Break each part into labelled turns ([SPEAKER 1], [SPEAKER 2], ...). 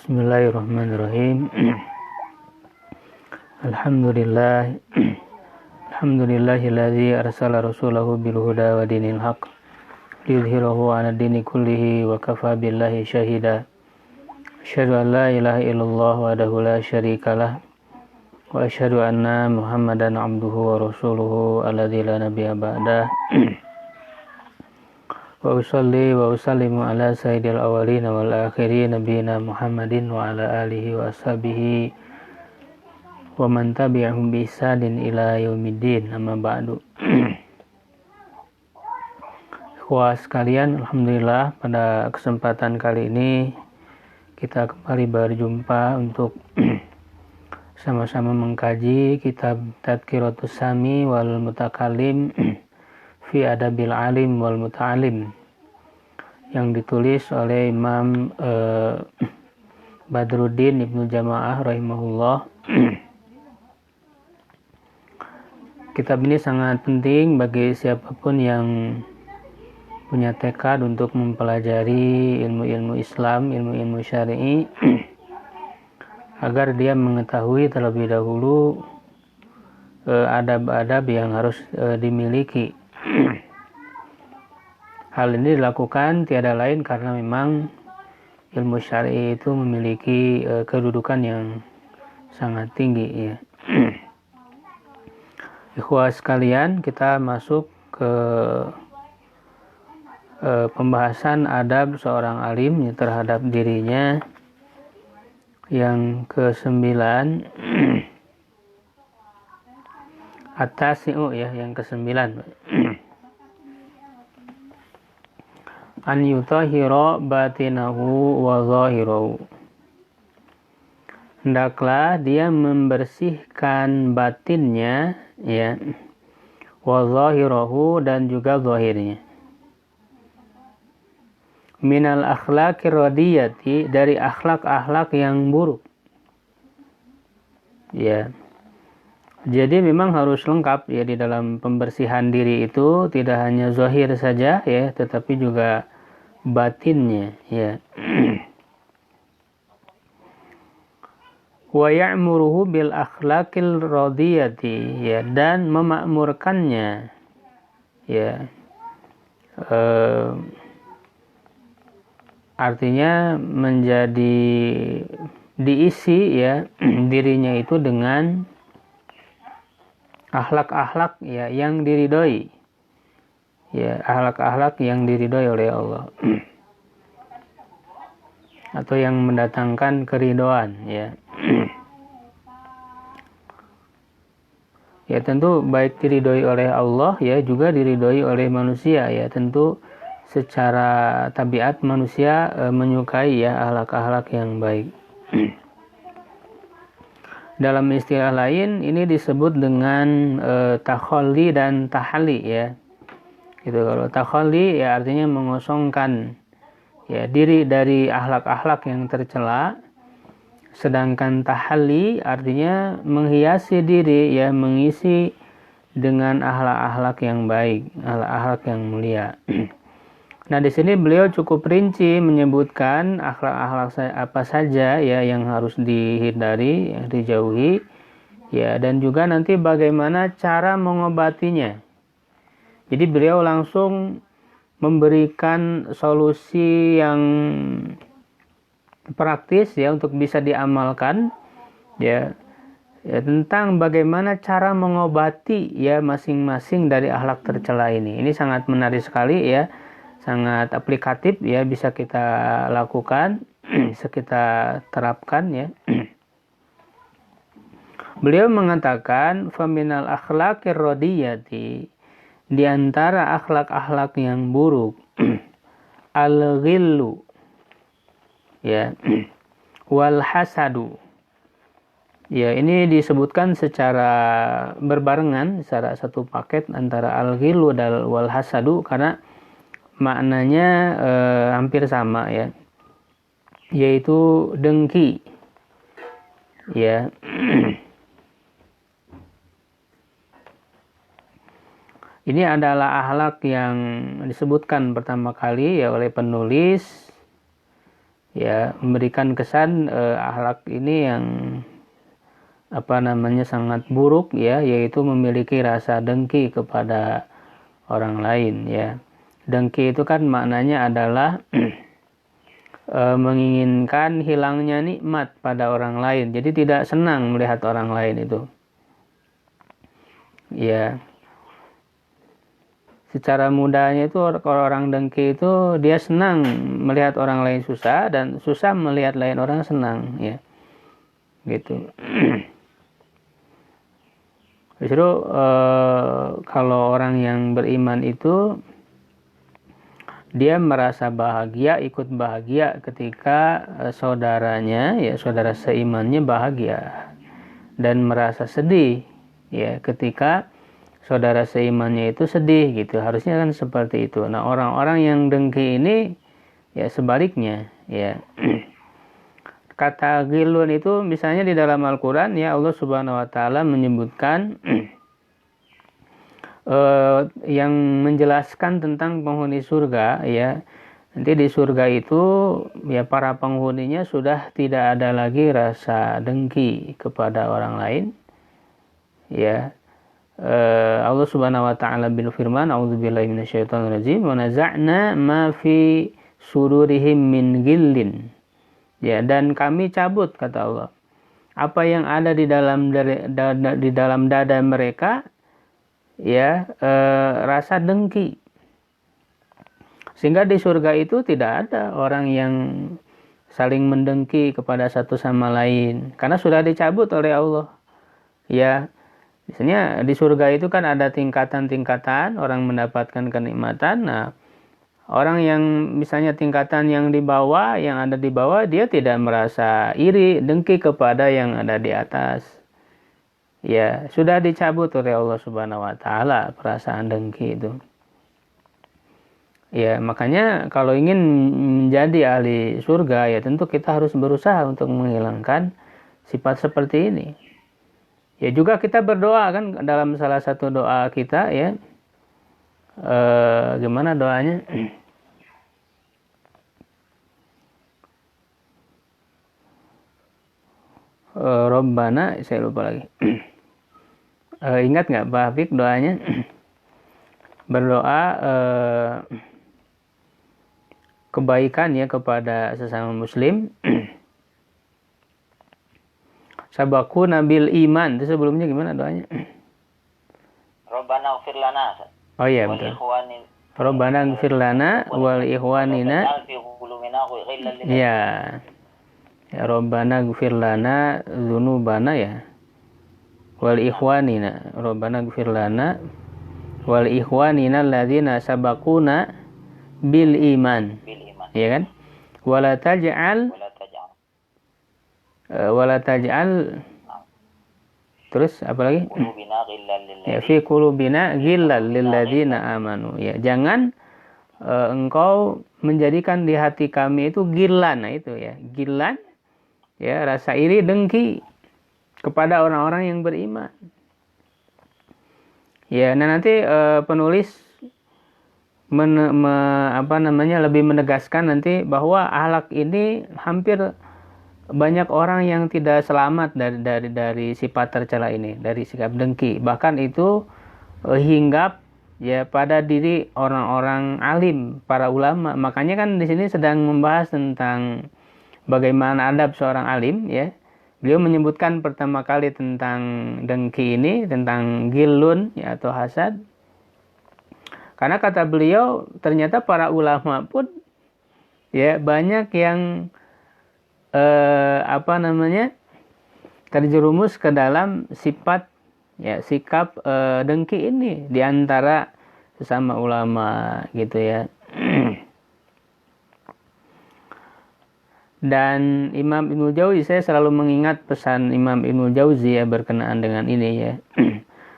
[SPEAKER 1] Bismillahirrahmanirrahim. Alhamdulillah. Alhamdulillahilladzi arsala rasulahu bil huda wa dinil haq liyudhhirahu 'ala dini kullihi wa kafa billahi syahida. Asyhadu an la ilaha illallah wahdahu la syarikalah wa asyhadu anna Muhammadan 'abduhu wa rasuluhu alladzi la nabiyya ba'dah. Wa usalli wa usallimu ala sayyidil awwalin wal akhirin nabiyina Muhammadin wa ala alihi wa ashabihi wa man tabi'ahum bi ihsanin ila yaumiddin, amma ba'du. Ikhwah sekalian, alhamdulillah pada kesempatan kali ini kita kembali berjumpa untuk sama-sama mengkaji kitab Tadhkiratus Sami wal Mutakallim fi Adabil Alim wal Muta'alim yang ditulis oleh Imam Badruddin Ibnu Jamaah rahimahullah. Kitab ini sangat penting bagi siapapun yang punya tekad untuk mempelajari ilmu-ilmu Islam, ilmu-ilmu syar'i, agar dia mengetahui terlebih dahulu adab-adab yang harus dimiliki. Hal ini dilakukan tiada lain karena memang ilmu syar'i itu memiliki kedudukan yang sangat tinggi, ya. Ikhwah sekalian, kita masuk ke pembahasan adab seorang alim terhadap dirinya yang ke-9. At-tasi'u, ya, yang ke-9. An yutahhira batinahu wa zahirahu. Hendaklah dia membersihkan batinnya, ya, wa zahirahu, dan juga zahirnya. Minal akhlaqir radiyati, dari akhlak-akhlak yang buruk. Ya. Jadi memang harus lengkap, ya, di dalam pembersihan diri itu tidak hanya zahir saja, ya, tetapi juga batinnya, ya. Wa ya'muruhu bil akhlaqil radiyati, ya, dan memakmurkannya, ya. Artinya menjadi diisi, ya, dirinya itu dengan akhlak-akhlak, ya, yang diridhoi, ya, akhlak-akhlak yang diridhoi oleh Allah atau yang mendatangkan keridhaan, ya. Ya, tentu baik diridhoi oleh Allah, ya, juga diridhoi oleh manusia, ya. Tentu secara tabiat manusia menyukai, ya, akhlak-akhlak yang baik. Dalam istilah lain ini disebut dengan takhalli dan tahalli, ya. Gitu. Kalau takhalli, ya, artinya mengosongkan, ya, diri dari akhlak-akhlak yang tercela. Sedangkan tahalli artinya menghiasi diri, ya, mengisi dengan akhlak-akhlak yang baik, akhlak-akhlak yang mulia. Nah, di sini beliau cukup rinci menyebutkan akhlak-akhlak apa saja, ya, yang harus dihindari, yang dijauhi, ya, dan juga nanti bagaimana cara mengobatinya. Jadi beliau langsung memberikan solusi yang praktis, ya, untuk bisa diamalkan, ya, tentang bagaimana cara mengobati, ya, masing-masing dari akhlak tercela ini. Ini sangat menarik sekali, ya. Sangat aplikatif, ya, bisa kita lakukan, bisa kita terapkan, ya. Beliau mengatakan faminal akhlaqir radiyati, di antara akhlak-akhlak yang buruk, al-ghillu, ya, wal hasadu. Ya, ini disebutkan secara berbarengan, secara satu paket antara al-ghillu dan wal hasadu, karena maknanya hampir sama, ya, yaitu dengki, ya. Ini adalah akhlak yang disebutkan pertama kali, ya, oleh penulis, ya memberikan kesan akhlak ini yang sangat buruk, ya, yaitu memiliki rasa dengki kepada orang lain, ya. Dengki itu kan maknanya adalah menginginkan hilangnya nikmat pada orang lain. Jadi tidak senang melihat orang lain itu. Ya. Secara mudahnya itu kalau orang dengki itu dia senang melihat orang lain susah dan susah melihat lain orang senang, ya. Gitu. Justru kalau orang yang beriman itu dia merasa bahagia, ikut bahagia ketika saudaranya, ya saudara seimannya bahagia, dan merasa sedih, ya ketika saudara seimannya itu sedih, gitu. Harusnya kan seperti itu. Nah, orang-orang yang dengki ini ya sebaliknya, ya. Kata ghilun itu misalnya di dalam Al-Quran, ya Allah Subhanahu wa Ta'ala menyebutkan yang menjelaskan tentang penghuni surga, ya. Nanti di surga itu ya para penghuninya sudah tidak ada lagi rasa dengki kepada orang lain, ya. Allah Subhanahu wa Ta'ala berfirman, a'udzubillahi minasyaitonirrajim, wa naza'na ma fi sururihim min ghillin. Ya, dan kami cabut, kata Allah, apa yang ada di dalam dada mereka, ya, rasa dengki. Sehingga di surga itu tidak ada orang yang saling mendengki kepada satu sama lain, karena sudah dicabut oleh Allah. Ya, misalnya di surga itu kan ada tingkatan-tingkatan orang mendapatkan kenikmatan. Nah, orang yang misalnya tingkatan yang di bawah, yang ada di bawah, dia tidak merasa iri, dengki kepada yang ada di atas. Ya, sudah dicabut oleh Allah Subhanahu wa Ta'ala perasaan dengki itu. Ya, makanya kalau ingin menjadi ahli surga, ya tentu kita harus berusaha untuk menghilangkan sifat seperti ini. Ya, juga kita berdoa kan dalam salah satu doa kita, ya. Gimana doanya? Robbana, saya lupa lagi. Ingat nggak Pak Hafik doanya? Berdoa kebaikan, ya, kepada sesama muslim. Sabaku nabil iman. Itu sebelumnya gimana doanya?
[SPEAKER 2] Rabbana ighfir lana.
[SPEAKER 1] Oh iya, betul. Rabbana ighfir lana wal ikhwanina. Ya. Ya, Rabbana ighfir lana dzunubana, ya. Wal ikhwanina. Rabbana ighfir lana wal ikhwanina alladzina sabaquna bil iman. Ya kan? Wala taj'al terus apa lagi? Ya, fi qulubina ghillal lil ladzina amanu. Ya, jangan engkau menjadikan di hati kami itu ghillan. Nah, itu, ya, ghillan, ya, rasa iri, dengki kepada orang-orang yang beriman. Ya, nah nanti penulis lebih menegaskan nanti bahwa akhlak ini hampir banyak orang yang tidak selamat dari sifat tercela ini, dari sikap dengki. Bahkan itu hinggap, ya, pada diri orang-orang alim, para ulama. Makanya kan di sini sedang membahas tentang bagaimana adab seorang alim, ya. Beliau menyebutkan pertama kali tentang dengki ini, tentang ghillun, ya, atau hasad. Karena kata beliau ternyata para ulama pun, ya, banyak yang terjerumus ke dalam sifat, ya, sikap dengki ini di antara sesama ulama, gitu, ya. Dan Imam Ibnul Jauzi, saya selalu mengingat pesan Imam Ibnul Jauzi, ya, berkenaan dengan ini, ya.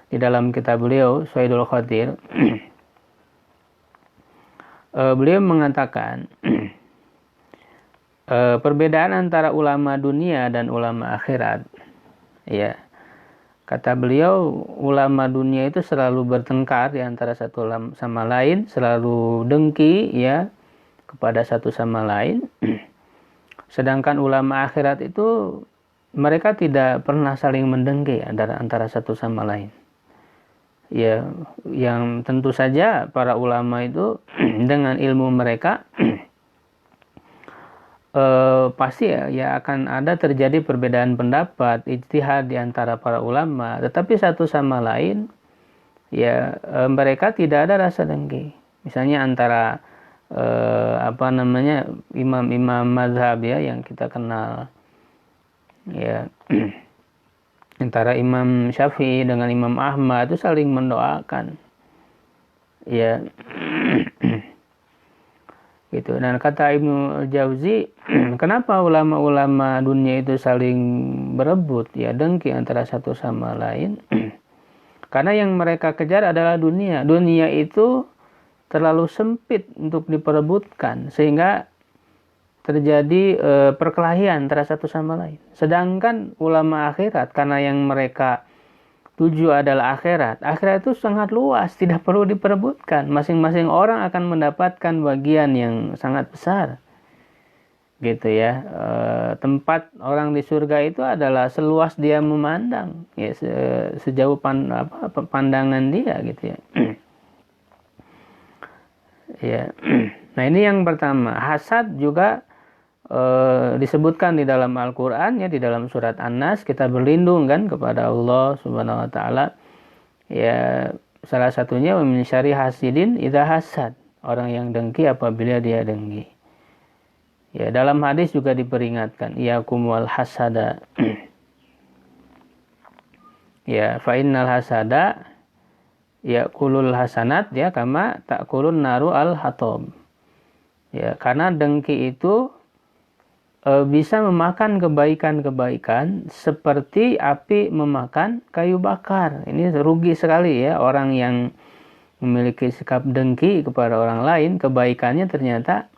[SPEAKER 1] Di dalam kitab beliau Saidul Khatir, beliau mengatakan perbedaan antara ulama dunia dan ulama akhirat, ya. Kata beliau, ulama dunia itu selalu bertengkar di antara satu sama lain, selalu dengki, ya, kepada satu sama lain. Sedangkan ulama akhirat itu mereka tidak pernah saling mendengki antara satu sama lain. Ya, yang tentu saja para ulama itu dengan ilmu mereka pasti ya akan ada terjadi perbedaan pendapat, ijtihad di antara para ulama, tetapi satu sama lain ya mereka tidak ada rasa dengki. Misalnya antara imam-imam mazhab ya yang kita kenal ya antara Imam Syafi'i dengan Imam Ahmad itu saling mendoakan ya gitu. Dan kata Ibnu Jauzi, kenapa ulama-ulama dunia itu saling berebut ya dengki antara satu sama lain? Karena yang mereka kejar adalah dunia itu terlalu sempit untuk diperebutkan sehingga terjadi perkelahian antara satu sama lain. Sedangkan ulama akhirat, karena yang mereka tuju adalah akhirat itu sangat luas, tidak perlu diperebutkan. Masing-masing orang akan mendapatkan bagian yang sangat besar. Gitu ya. Tempat orang di surga itu adalah seluas dia memandang, ya sejauh pandangan dia gitu ya. Ya. Nah, ini yang pertama. Hasad juga disebutkan di dalam Al-Quran ya, di dalam surat An-Nas, kita berlindung kan kepada Allah Subhanahu wa taala. Ya, salah satunya min syarri hasidin idza hasad, orang yang dengki apabila dia dengki. Ya, dalam hadis juga diperingatkan, iyakum wal hasada. Ya, fa innal hasada yaqulul hasanat ya kama ta'kulun naru al hatab. Ya, karena dengki itu bisa memakan kebaikan-kebaikan seperti api memakan kayu bakar. Ini rugi sekali ya orang yang memiliki sikap dengki kepada orang lain, kebaikannya ternyata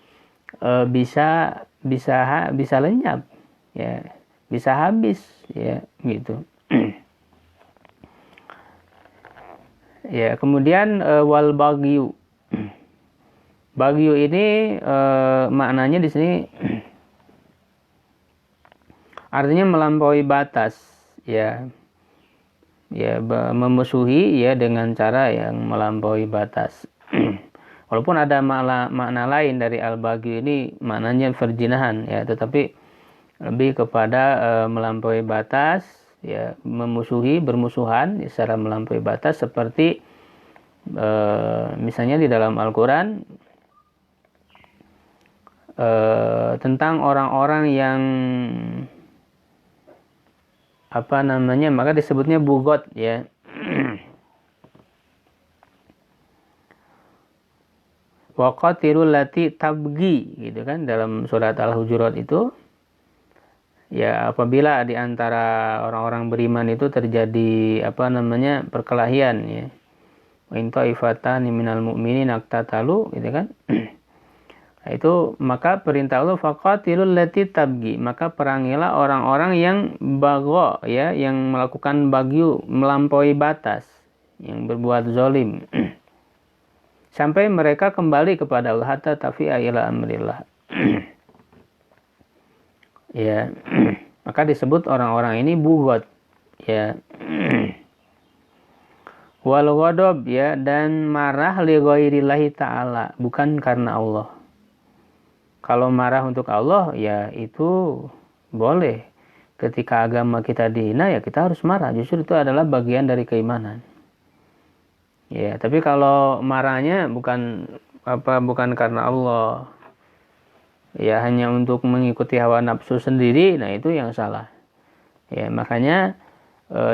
[SPEAKER 1] bisa lenyap, ya, bisa habis, ya, gitu. Ya, kemudian wal bagyu. Bagyu ini maknanya di sini artinya melampaui batas, ya, memusuhi ya dengan cara yang melampaui batas. Walaupun ada makna lain dari al-baghi ini, maknanya perzinahan, ya, tetapi lebih kepada melampaui batas, ya, memusuhi, bermusuhan secara melampaui batas, seperti misalnya di dalam Al-Quran tentang orang-orang yang maka disebutnya bugot, ya. Waqatilul lati tabgi, gitu kan, dalam surat Al-Hujurat itu, ya, apabila di antara orang-orang beriman itu terjadi perkelahian, ya, wa in ta'ifatani minal mu'minin iqtatalu, gitu kan. Nah, itu maka perintah Allah faqatilul lati tabgi, maka perangilah orang-orang yang bagho, ya, yang melakukan bagyu, melampaui batas, yang berbuat zalim. Sampai mereka kembali kepada Allah, hatta tafi'a ila amrillah. Ya, maka disebut orang-orang ini bugot, ya. Wal ghadab, ya, dan marah li ghairillahi ta'ala, bukan karena Allah. Kalau marah untuk Allah, ya itu boleh. Ketika agama kita dihina, ya kita harus marah. Justru itu adalah bagian dari keimanan. Ya, tapi kalau marahnya bukan karena Allah, ya hanya untuk mengikuti hawa nafsu sendiri, nah itu yang salah. Ya, makanya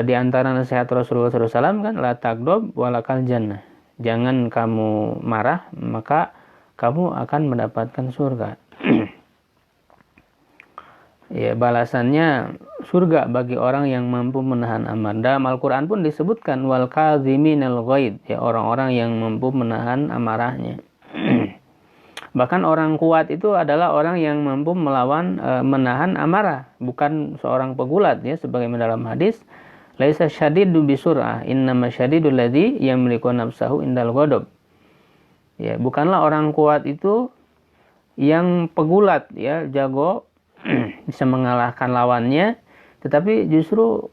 [SPEAKER 1] di antara nasihat Rasulullah SAW kan, la tagdob walakal jannah. Jangan kamu marah, maka kamu akan mendapatkan surga. Ya, balasannya surga bagi orang yang mampu menahan amarah. Dalam Al-Quran pun disebutkan wal kadhiminal ghaid, ya, orang-orang yang mampu menahan amarahnya. Bahkan orang kuat itu adalah orang yang mampu menahan amarah, bukan seorang pegulat, ya, sebagaimana dalam hadis, laisa syadidu bisur'ah, innama syadidul ladzi yamliku nafsahu indal ghadab. Ya, bukanlah orang kuat itu yang pegulat, ya, jago bisa mengalahkan lawannya, tetapi justru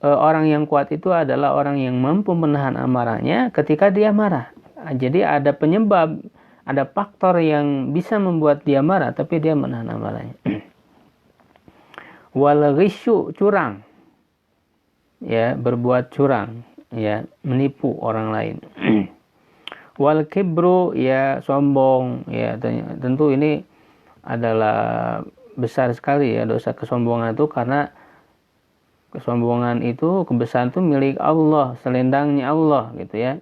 [SPEAKER 1] orang yang kuat itu adalah orang yang mampu menahan amarahnya ketika dia marah. Jadi ada penyebab, ada faktor yang bisa membuat dia marah, tapi dia menahan amarahnya. Wal ghisyu, curang, ya, berbuat curang, ya, menipu orang lain. Wal kibru, ya, sombong, ya, tentu ini adalah besar sekali ya dosa kesombongan itu, karena kesombongan itu, kebesaran itu milik Allah, selendangnya Allah gitu ya.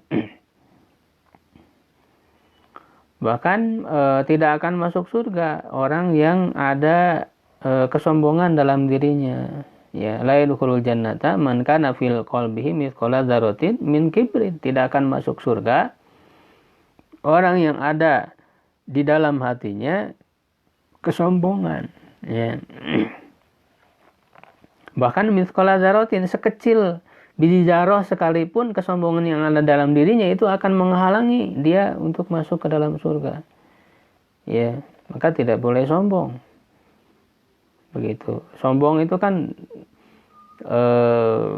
[SPEAKER 1] Bahkan tidak akan masuk surga orang yang ada kesombongan dalam dirinya. Ya, la yadkhulul jannata man kana fil qalbihi mithqala dzarratin min kibrin. Tidak akan masuk surga orang yang ada di dalam hatinya kesombongan, ya. Bahkan mithqala dzarratin, sekecil biji zarah sekalipun kesombongan yang ada dalam dirinya itu akan menghalangi dia untuk masuk ke dalam surga. Ya, maka tidak boleh sombong. Begitu. Sombong itu kan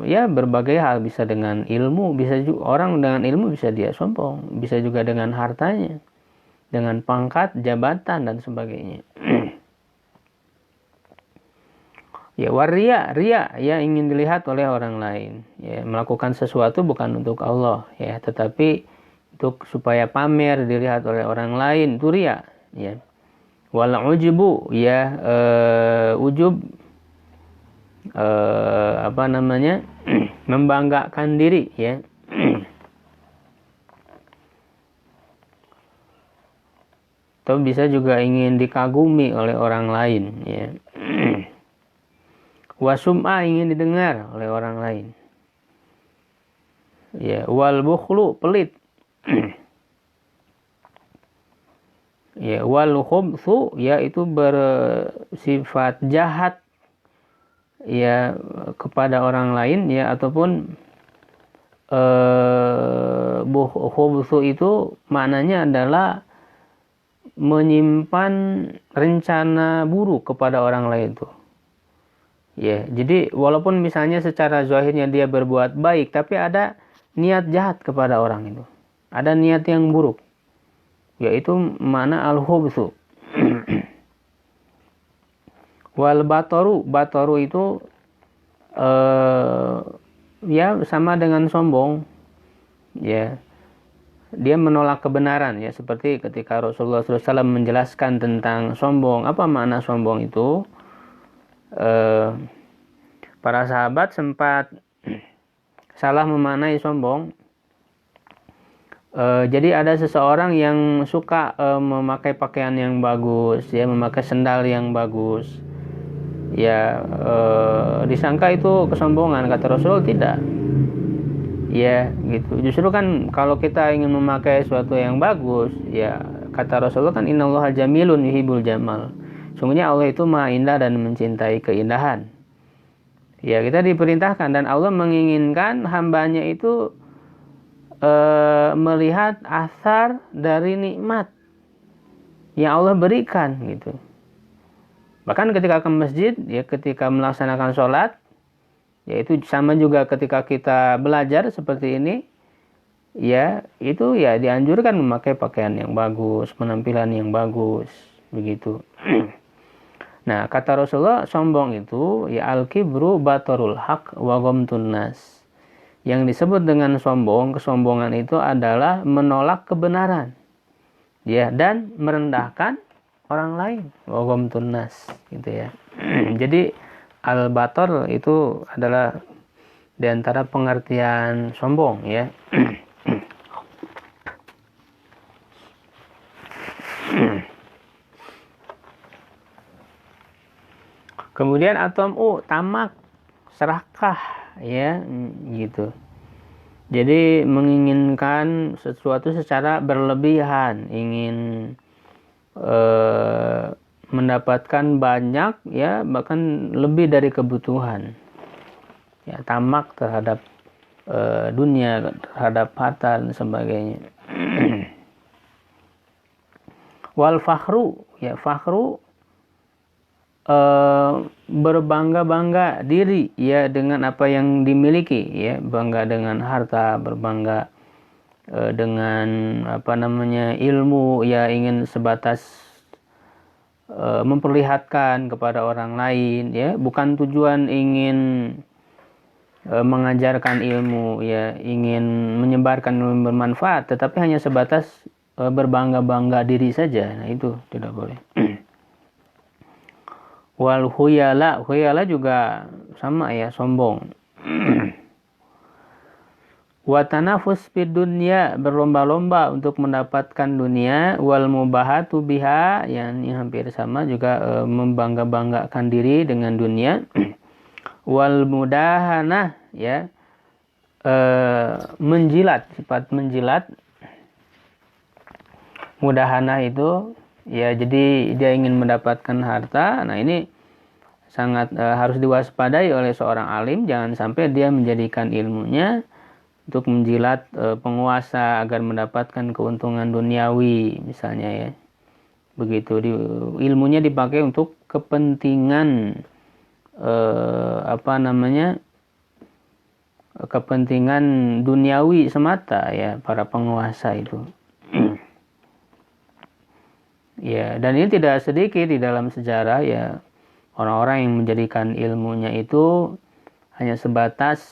[SPEAKER 1] ya berbagai hal, bisa dengan ilmu, bisa juga orang dengan ilmu bisa dia sombong, bisa juga dengan hartanya, dengan pangkat, jabatan dan sebagainya. Ya, waria, ria, ya, ingin dilihat oleh orang lain, ya, melakukan sesuatu bukan untuk Allah, ya, tetapi untuk supaya pamer, dilihat oleh orang lain, itu ria, ya. Wal ujubu, ya, ujub, membanggakan diri, ya. Atau bisa juga ingin dikagumi oleh orang lain, ya. Wasum'a, ingin didengar oleh orang lain. Ya, wal bukhlu, pelit. Ya, wal khubthu, ya, itu bersifat jahat, ya, kepada orang lain, ya, ataupun khubthu itu maknanya adalah menyimpan rencana buruk kepada orang lain tuh. Ya, jadi walaupun misalnya secara zahirnya dia berbuat baik, tapi ada niat jahat kepada orang itu. Ada niat yang buruk. Yaitu makna al-khubthu. Wal batoru, batoru itu ya sama dengan sombong. Ya. Dia menolak kebenaran, ya, seperti ketika Rasulullah SAW menjelaskan tentang sombong. Apa makna sombong itu? Para sahabat sempat salah memaknai sombong. Jadi ada seseorang yang suka memakai pakaian yang bagus, ya, memakai sendal yang bagus, ya, disangka itu kesombongan. Kata Rasul, tidak, ya, gitu. Justru kan kalau kita ingin memakai sesuatu yang bagus, ya, kata Rasulullah kan, innallaha jamilun yuhibbul jamal. Sungguhnya Allah itu maha indah dan mencintai keindahan. Ya, kita diperintahkan dan Allah menginginkan hambanya itu melihat asar dari nikmat yang Allah berikan, gitu. Bahkan ketika ke masjid, ya, ketika melaksanakan sholat, ya, itu sama juga ketika kita belajar seperti ini, ya, itu ya dianjurkan memakai pakaian yang bagus, penampilan yang bagus, begitu. Nah, kata Rasulullah, sombong itu, ya, al-kibru batarul haq wa ghamtun nas. Yang disebut dengan sombong, kesombongan itu adalah menolak kebenaran, ya, dan merendahkan orang lain, wa ghamtun nas, gitu ya. Jadi al-batar itu adalah di antara pengertian sombong, ya. Kemudian tamak, serakah, ya, gitu. Jadi menginginkan sesuatu secara berlebihan, ingin mendapatkan banyak, ya, bahkan lebih dari kebutuhan. Ya, tamak terhadap dunia, terhadap harta dan sebagainya. Wal fakhru, ya, fakhru berbangga-bangga diri ya dengan apa yang dimiliki, ya, bangga dengan harta, berbangga dengan ilmu, ya, ingin sebatas memperlihatkan kepada orang lain, ya, bukan tujuan ingin mengajarkan ilmu, ya, ingin menyebarkan ilmu bermanfaat, tetapi hanya sebatas berbangga-bangga diri saja. Nah, itu tidak boleh. Wal khuyala juga sama, ya, sombong. Wa tanafus fid dunya, berlomba-lomba untuk mendapatkan dunia. Wal mubahatu biha, yang hampir sama juga, membangga-banggakan diri dengan dunia. Wal mudahanah, ya, menjilat, sifat menjilat. Mudahanah itu, ya, jadi dia ingin mendapatkan harta. Nah, ini sangat harus diwaspadai oleh seorang alim, jangan sampai dia menjadikan ilmunya untuk menjilat penguasa agar mendapatkan keuntungan duniawi, misalnya, ya. Begitu, ilmunya dipakai untuk kepentingan kepentingan duniawi semata, ya, para penguasa itu. Ya, dan ini tidak sedikit di dalam sejarah, ya, orang-orang yang menjadikan ilmunya itu hanya sebatas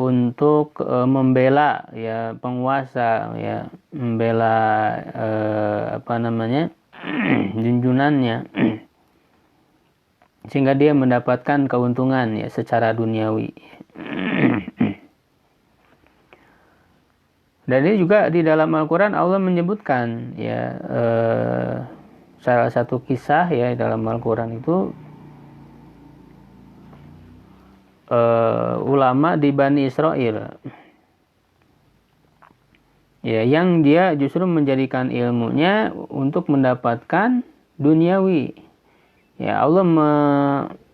[SPEAKER 1] untuk membela, ya, penguasa, ya, membela junjunannya, sehingga dia mendapatkan keuntungan, ya, secara duniawi. Dan ini juga di dalam Al-Quran Allah menyebutkan, ya, salah satu kisah, ya, dalam Al-Quran itu ulama di Bani Israel, ya, yang dia justru menjadikan ilmunya untuk mendapatkan duniawi. Ya, Allah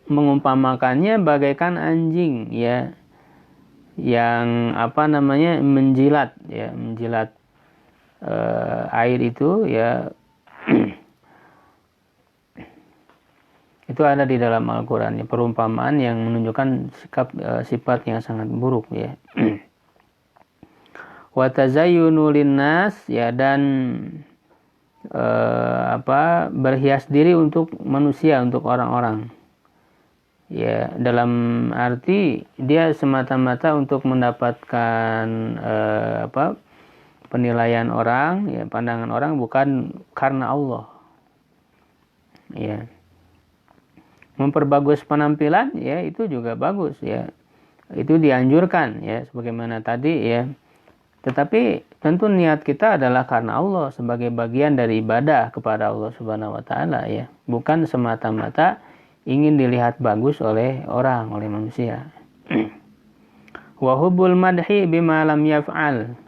[SPEAKER 1] mengumpamakannya bagaikan anjing, ya, yang menjilat, ya, menjilat air itu, ya. Itu ada di dalam Al-Quran, ya, perumpamaan yang menunjukkan sifat yang sangat buruk, ya. Wa tazayyunu linnas, ya, dan berhias diri untuk manusia, untuk orang-orang. Ya, dalam arti dia semata-mata untuk mendapatkan penilaian orang, ya, pandangan orang, bukan karena Allah. Ya. Memperbagus penampilan, ya, itu juga bagus, ya. Itu dianjurkan, ya, sebagaimana tadi, ya. Tetapi tentu niat kita adalah karena Allah, sebagai bagian dari ibadah kepada Allah Subhanahu wa taala, ya. Bukan semata-mata ingin dilihat bagus oleh orang, oleh manusia. Wa hubbul madhi bima lam yaf'al,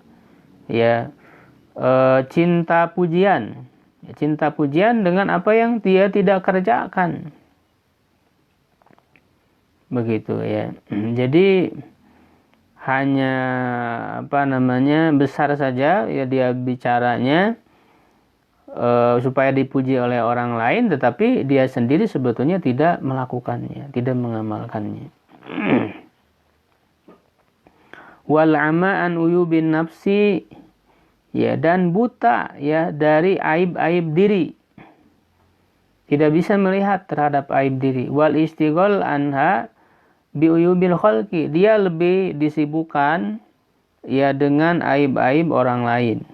[SPEAKER 1] ya, cinta pujian, ya, cinta pujian dengan apa yang dia tidak kerjakan, begitu, ya. Jadi hanya besar saja, ya, dia bicaranya supaya dipuji oleh orang lain, tetapi dia sendiri sebetulnya tidak melakukannya, tidak mengamalkannya. Wal ama an uyubin nafsi, ya, dan buta, ya, dari aib-aib diri, tidak bisa melihat terhadap aib diri. Wal istighol anha bi uyubil khalqi, dia lebih disibukkan, ya, dengan aib-aib orang lain.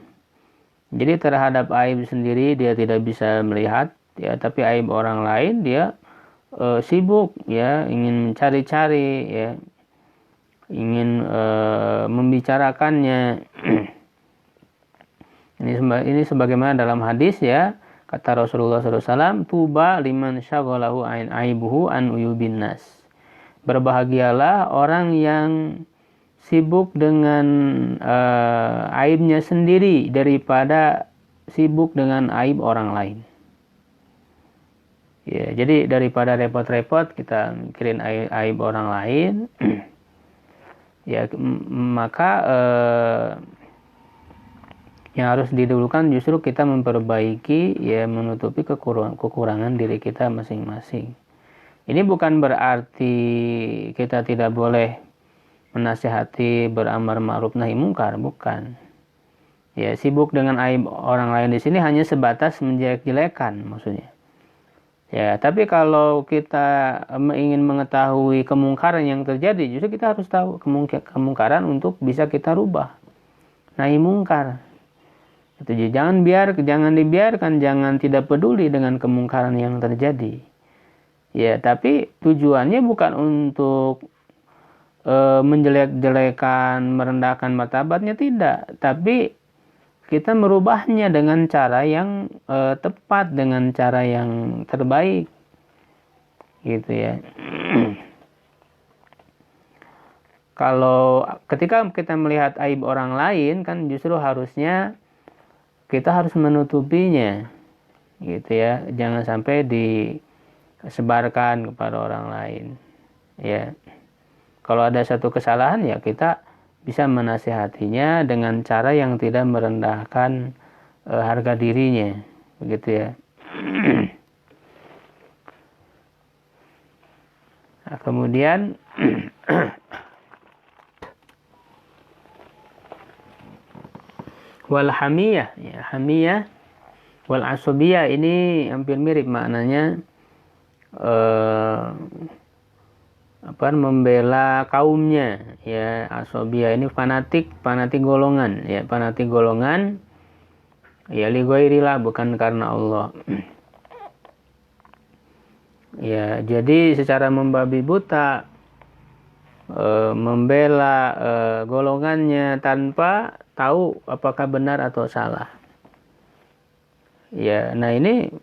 [SPEAKER 1] Jadi terhadap aib sendiri dia tidak bisa melihat, ya, tapi aib orang lain dia sibuk, ya, ingin mencari-cari, ya, ingin membicarakannya. Ini sebagaimana dalam hadis, ya, kata Rasulullah SAW, tuba liman syaghalahu aibuhu an uyubin nas. Berbahagialah orang yang sibuk dengan aibnya sendiri daripada sibuk dengan aib orang lain. Ya, jadi daripada repot-repot kita mikirin aib orang lain, ya, maka Yang harus didulukan justru kita memperbaiki, ya menutupi kekurangan diri kita masing-masing. Ini bukan berarti kita tidak boleh menasihati, beramar ma'ruf nahi mungkar, bukan. Ya, sibuk dengan aib orang lain di sini hanya sebatas menjelek-jelekan maksudnya. Ya, tapi kalau kita ingin mengetahui kemungkaran yang terjadi, justru kita harus tahu kemungkaran untuk bisa kita rubah. Nahi mungkar. Itu jangan dibiarkan, jangan tidak peduli dengan kemungkaran yang terjadi. Ya, tapi tujuannya bukan untuk menjelek-jelekan, merendahkan martabatnya, tidak, tapi kita merubahnya dengan cara yang tepat, dengan cara yang terbaik, gitu ya. Kalau ketika kita melihat aib orang lain, kan justru harusnya kita harus menutupinya, gitu ya. Jangan sampai disebarkan kepada orang lain, ya. Kalau ada satu kesalahan, ya kita bisa menasihatinya dengan cara yang tidak merendahkan harga dirinya, begitu ya. Nah, kemudian wal hamiyah, ya, hamiyah wal asabiyah ini hampir mirip maknanya, membela kaumnya, ya. Asabiyah ini fanatik golongan, ya, fanatik golongan, ya, li ghairillah, bukan karena Allah. Ya, jadi secara membabi buta membela golongannya tanpa tahu apakah benar atau salah. Ya, nah ini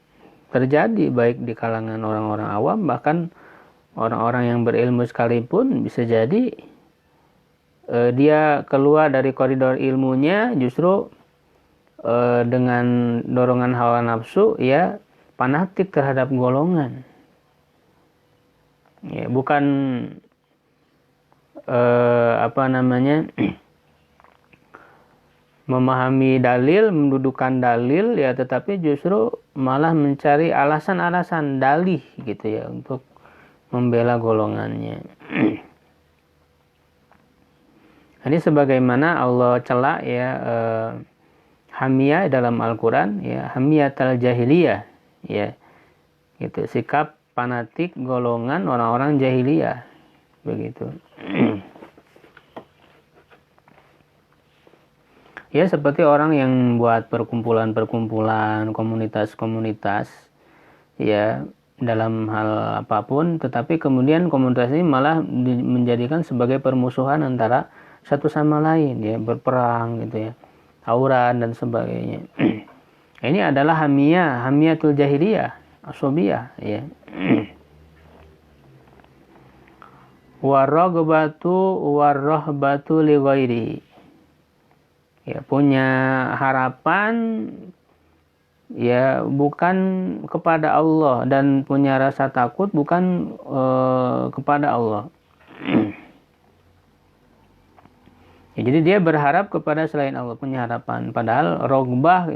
[SPEAKER 1] terjadi baik di kalangan orang-orang awam, bahkan orang-orang yang berilmu sekalipun bisa jadi dia keluar dari koridor ilmunya justru dengan dorongan hawa nafsu, ya, fanatik terhadap golongan. Ya, bukan memahami dalil, mendudukan dalil, ya, tetapi justru malah mencari alasan-alasan dalih, gitu ya, untuk membela golongannya. Ini sebagaimana Allah celak, ya, hamiyah dalam Al-Quran, ya, hamiyatul jahiliyah, ya, gitu, sikap fanatik golongan orang-orang jahiliyah, begitu. Ya, seperti orang yang buat perkumpulan-perkumpulan, komunitas-komunitas, ya, dalam hal apapun, tetapi kemudian komunitas ini malah menjadikan sebagai permusuhan antara satu sama lain, ya, berperang, gitu ya, tawuran dan sebagainya. Ini adalah hamiyatul jahiliyah, asabiyah, ya. Warahbatu li ghairihi, ya, punya harapan, ya, bukan kepada Allah, dan punya rasa takut bukan kepada Allah. Ya, jadi dia berharap kepada selain Allah, punya harapan, padahal rogbah,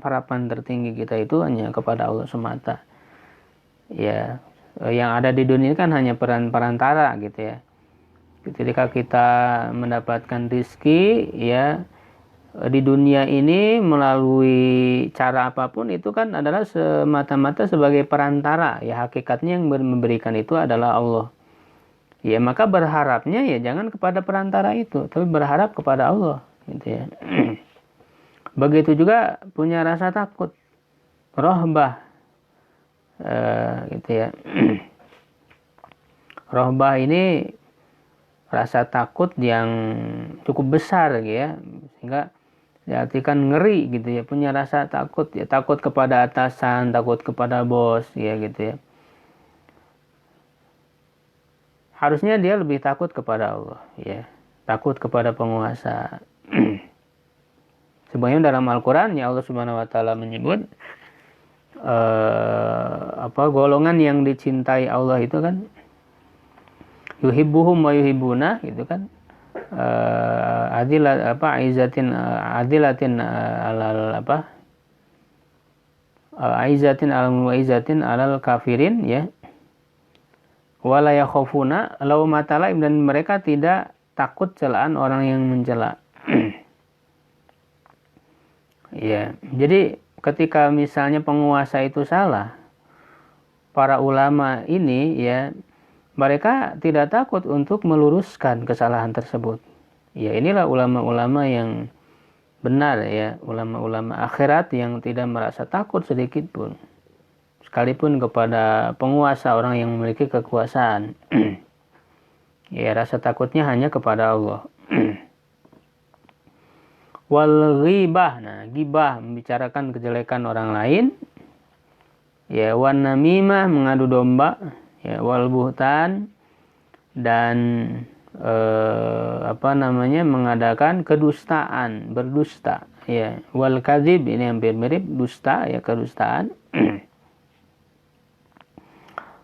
[SPEAKER 1] harapan tertinggi kita itu hanya kepada Allah semata. Ya, yang ada di dunia kan hanya perantara, gitu ya. Ketika kita mendapatkan rizki, ya, di dunia ini melalui cara apapun, itu kan adalah semata-mata sebagai perantara, ya. Hakikatnya yang memberikan itu adalah Allah. Ya, maka berharapnya, ya, jangan kepada perantara itu, tapi berharap kepada Allah, gitu ya. Begitu juga punya rasa takut, rohbah, gitu ya. Rohbah ini rasa takut yang cukup besar, gitu ya, sehingga diartikan ngeri, gitu ya, punya rasa takut, ya, takut kepada atasan, takut kepada bos, ya, gitu ya. Harusnya dia lebih takut kepada Allah, ya, takut kepada penguasa. Sebenarnya dalam Al-Quran, ya, Allah Subhanahu Wa Taala menyebut golongan yang dicintai Allah itu kan yuhibbuhum wa yuhibbuna, gitu kan, adilatin alal aizatin al muizatin alal kafirin, ya, wala yakhafuna laumata laim, dan mereka tidak takut celaan orang yang mencela. Ya, jadi ketika misalnya penguasa itu salah, para ulama ini, ya, mereka tidak takut untuk meluruskan kesalahan tersebut. Ya, inilah ulama-ulama yang benar, ya, ulama-ulama akhirat yang tidak merasa takut sedikit pun, sekalipun kepada penguasa, orang yang memiliki kekuasaan. Ya, rasa takutnya hanya kepada Allah. Wal ghibah, nah, ghibah membicarakan kejelekan orang lain, ya, wan namimah mengadu domba, ya, wal buhtan, dan mengadakan kedustaan, berdusta, ya, wal kadzib, ini hampir mirip dusta, ya, kedustaan.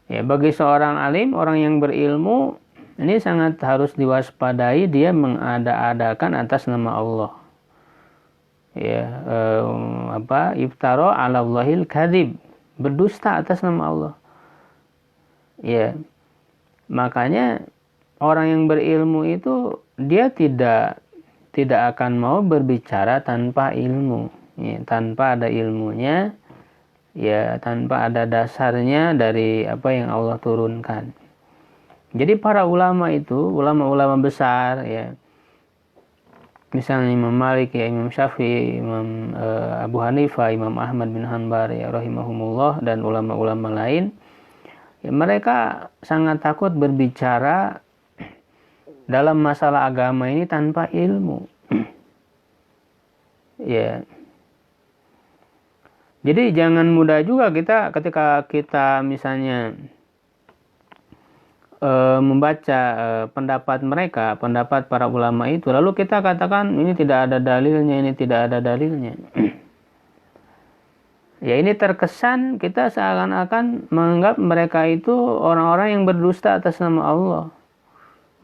[SPEAKER 1] Ya, bagi seorang alim, orang yang berilmu, ini sangat harus diwaspadai dia mengada-adakan atas nama Allah. Ya, iftara 'ala Allahil kadzib, berdusta atas nama Allah. Ya, makanya orang yang berilmu itu dia tidak akan mau berbicara tanpa ilmu, ya, tanpa ada ilmunya, ya, tanpa ada dasarnya dari apa yang Allah turunkan. Jadi para ulama itu, ulama-ulama besar, ya, misalnya Imam Malik, ya, Imam Syafi'i, Imam Abu Hanifah, Imam Ahmad bin Hanbal, ya, rahimahumullah, dan ulama-ulama lain, ya, mereka sangat takut berbicara dalam masalah agama ini tanpa ilmu. Ya. Jadi jangan mudah juga kita ketika kita misalnya membaca pendapat mereka, pendapat para ulama itu, lalu kita katakan ini tidak ada dalilnya, ini tidak ada dalilnya. Ya, ini terkesan kita seakan-akan menganggap mereka itu orang-orang yang berdusta atas nama Allah.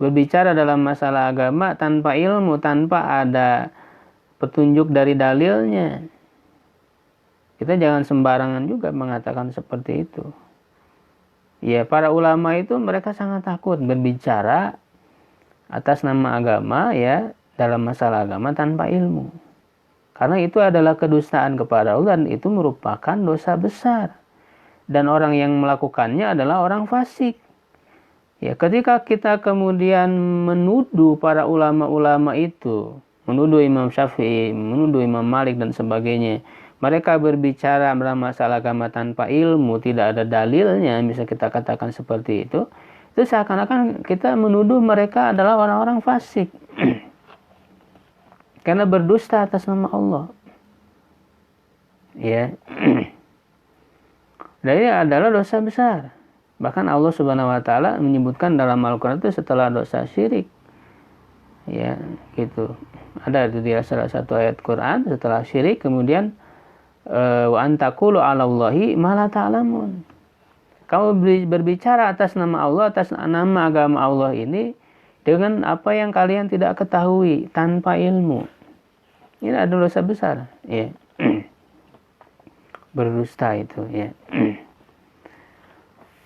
[SPEAKER 1] Berbicara dalam masalah agama tanpa ilmu, tanpa ada petunjuk dari dalilnya. Kita jangan sembarangan juga mengatakan seperti itu. Ya, para ulama itu mereka sangat takut berbicara atas nama agama, ya, dalam masalah agama tanpa ilmu. Karena itu adalah kedustaan kepada Allah dan itu merupakan dosa besar. Dan orang yang melakukannya adalah orang fasik. Ya, ketika kita kemudian menuduh para ulama-ulama itu, menuduh Imam Syafi'i, menuduh Imam Malik dan sebagainya, mereka berbicara dalam masalah agama tanpa ilmu, tidak ada dalilnya, bisa kita katakan seperti itu seakan-akan kita menuduh mereka adalah orang-orang fasik. Karena berdusta atas nama Allah. Ya. Dan ini adalah dosa besar. Bahkan Allah Subhanahu wa taala menyebutkan dalam Al-Qur'an itu setelah dosa syirik. Ya, gitu. Ada di salah satu ayat Quran setelah syirik kemudian wa antaqulu 'ala Allahi ma la ta'lamun. Kamu berbicara atas nama Allah, atas nama agama Allah ini dengan apa yang kalian tidak ketahui, tanpa ilmu. Ini adalah dosa besar, ya. Berdusta itu, ya.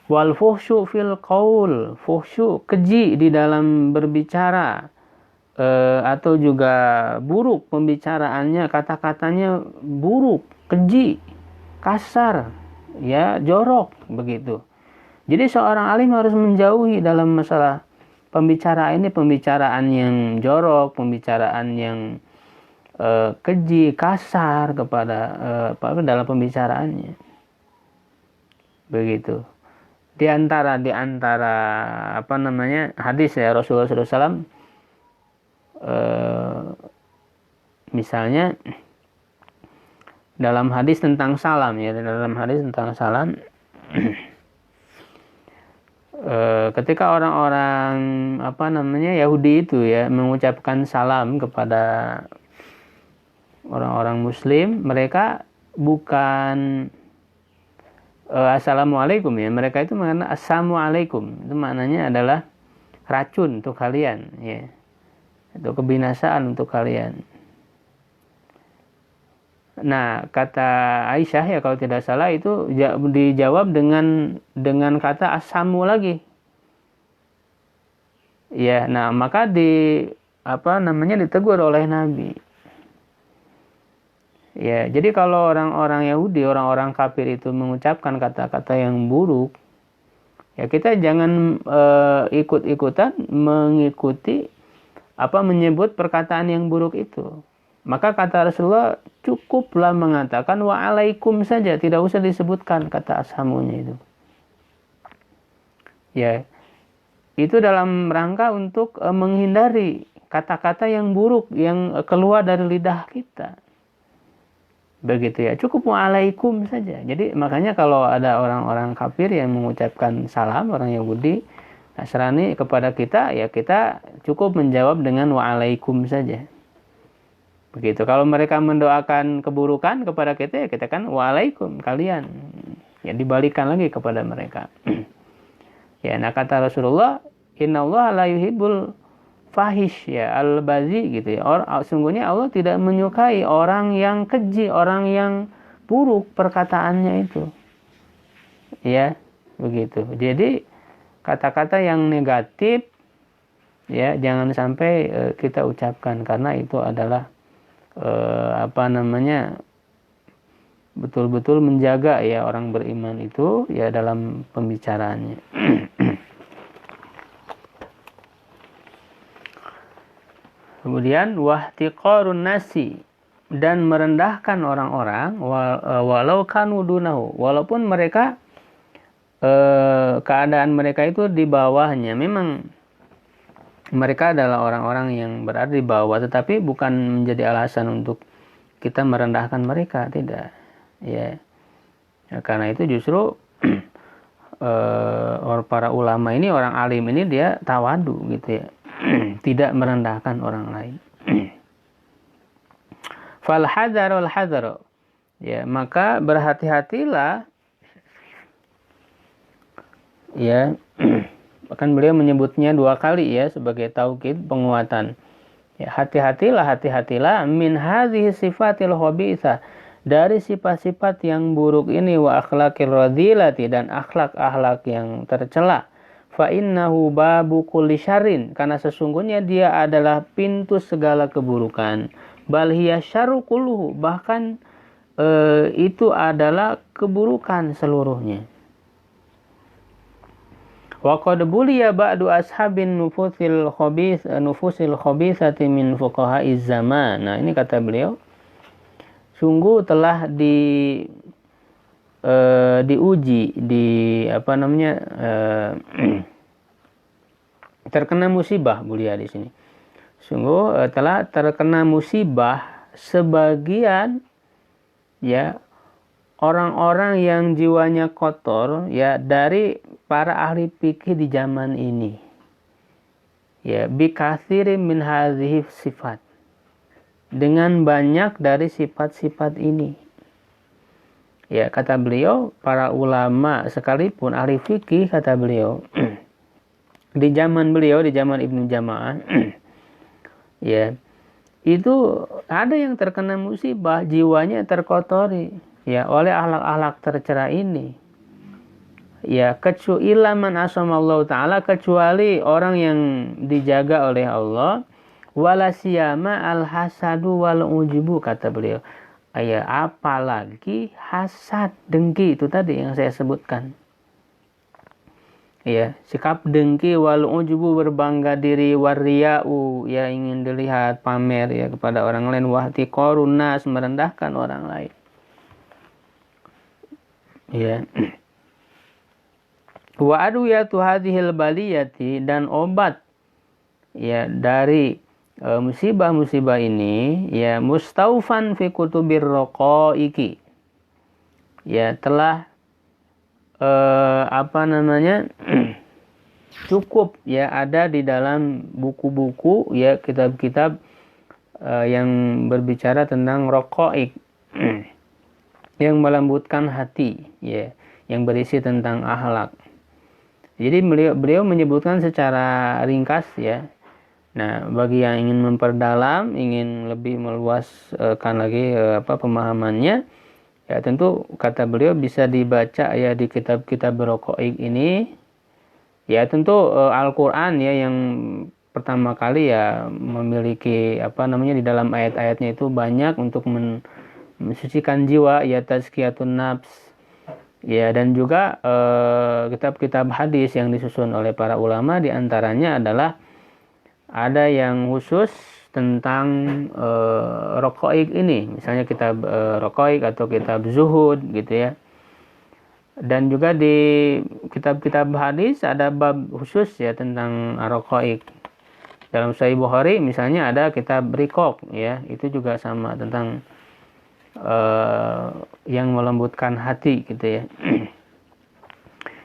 [SPEAKER 1] Wal fuhsyu fil qaul, fuhsyu, keji di dalam berbicara, atau juga buruk pembicaraannya, kata-katanya buruk, keji, kasar, ya, jorok, begitu. Jadi seorang alim harus menjauhi dalam masalah pembicaraan ini, pembicaraan yang jorok, pembicaraan yang keji, kasar kepada dalam pembicaraannya. Begitu. Di antara hadis, ya, Rasulullah SAW, misalnya dalam hadis tentang salam, ya, dalam hadis tentang salam, ketika orang-orang Yahudi itu, ya, mengucapkan salam kepada orang-orang Muslim, mereka bukan assalamualaikum, ya, mereka itu mengatakan assalamualaikum. Itu maknanya adalah racun untuk kalian, ya. itu kebinasaan untuk kalian. Nah, kata Aisyah ya kalau tidak salah itu dijawab dengan kata asamu lagi. Ya, nah maka ditegur oleh Nabi. Ya, jadi kalau orang-orang Yahudi, orang-orang kafir itu mengucapkan kata-kata yang buruk, ya kita jangan ikut-ikutan mengikuti menyebut perkataan yang buruk itu. Maka kata Rasulullah cukuplah mengatakan wa'alaikum saja, tidak usah disebutkan kata ashamunya itu. Ya, itu dalam rangka untuk menghindari kata-kata yang buruk yang keluar dari lidah kita. Begitu ya, cukup wa'alaikum saja. Jadi makanya kalau ada orang-orang kafir yang mengucapkan salam, orang Yahudi, Nasrani kepada kita, ya kita cukup menjawab dengan wa'alaikum saja. Begitu. Kalau mereka mendoakan keburukan kepada kita, ya kita kan wa'alaikum kalian. Ya dibalikan lagi kepada mereka. Ya, nah kata Rasulullah, innallaha la yuhibbul fahish ya al-bazi gitu ya. Sungguhnya Allah tidak menyukai orang yang keji, orang yang buruk perkataannya itu. Ya, begitu. Jadi kata-kata yang negatif ya jangan sampai kita ucapkan karena itu adalah betul-betul menjaga ya orang beriman itu ya dalam pembicaraannya. Kemudian wahtiqarun nasi, dan merendahkan orang-orang walau kanu dunahu, walaupun mereka keadaan mereka itu di bawahnya. Memang mereka adalah orang-orang yang berada di bawah, tetapi bukan menjadi alasan untuk kita merendahkan mereka, tidak. Ya, karena itu justru para ulama ini, orang alim ini dia tawadu gitu ya, tidak merendahkan orang lain. Fal hadzarul hadzar, ya maka berhati-hatilah, ya. Bahkan beliau menyebutnya 2 kali ya sebagai taukid, penguatan. Ya, hati-hatilah min hadhihi sifatil khabithah, dari sifat-sifat yang buruk ini, wa akhlaqir radhilati, dan akhlak-akhlak yang tercela. Fa innahu babu kulli syarrin, karena sesungguhnya dia adalah pintu segala keburukan. Bal hiya syarru kulluhu, bahkan itu adalah keburukan seluruhnya. Wa qad buliya ba'du ashabin nufusil khabithati min fuqaha'iz zaman. Nah, ini kata beliau, sungguh telah diuji, terkena musibah, bulia di sini. Sungguh telah terkena musibah sebagian ya orang-orang yang jiwanya kotor ya dari para ahli fikih di zaman ini. Ya, bikatsirin min hadhihi sifat, dengan banyak dari sifat-sifat ini. Ya, kata beliau, para ulama sekalipun ahli fikih, kata beliau, di zaman beliau, di zaman Ibnu Jama'ah, ya, itu ada yang terkena musibah, jiwanya terkotori ya oleh akhlak-akhlak tercela ini. Ya, kecuali man asamallahu taala, kecuali orang yang dijaga oleh Allah, wala siyama al hasadu wal ujubu, kata beliau. Ya, apalagi hasad, dengki, itu tadi yang saya sebutkan. Ya, sikap dengki, wal ujubu, berbangga diri, wariya'u, ya ingin dilihat, pamer ya kepada orang lain, wahtiqarun nas, merendahkan orang lain. Ya. Wa adwiyatu hadhil baliyati, dan obat ya dari musibah-musibah ini ya mustaufan fi kutubir raqaiqi, ya telah cukup ya ada di dalam buku-buku ya kitab-kitab yang berbicara tentang raqaiq, yang melembutkan hati ya, yang berisi tentang akhlak. Jadi beliau menyebutkan secara ringkas ya Nah, bagi yang ingin memperdalam, ingin lebih meluaskan lagi pemahamannya, ya tentu kata beliau bisa dibaca ya di kitab-kitab Raqaiq ini. Ya tentu Al-Qur'an ya yang pertama kali ya memiliki di dalam ayat-ayatnya itu banyak untuk mensucikan jiwa, ya tazkiyatun nafs. Ya, dan juga kitab-kitab hadis yang disusun oleh para ulama diantaranya adalah ada yang khusus tentang Raqaiq ini, misalnya kitab Raqaiq atau kitab Zuhud gitu ya. Dan juga di kitab-kitab hadis ada bab khusus ya tentang Raqaiq. Dalam Sahih Bukhari misalnya ada kitab Riqaq ya, itu juga sama tentang yang melembutkan hati gitu ya.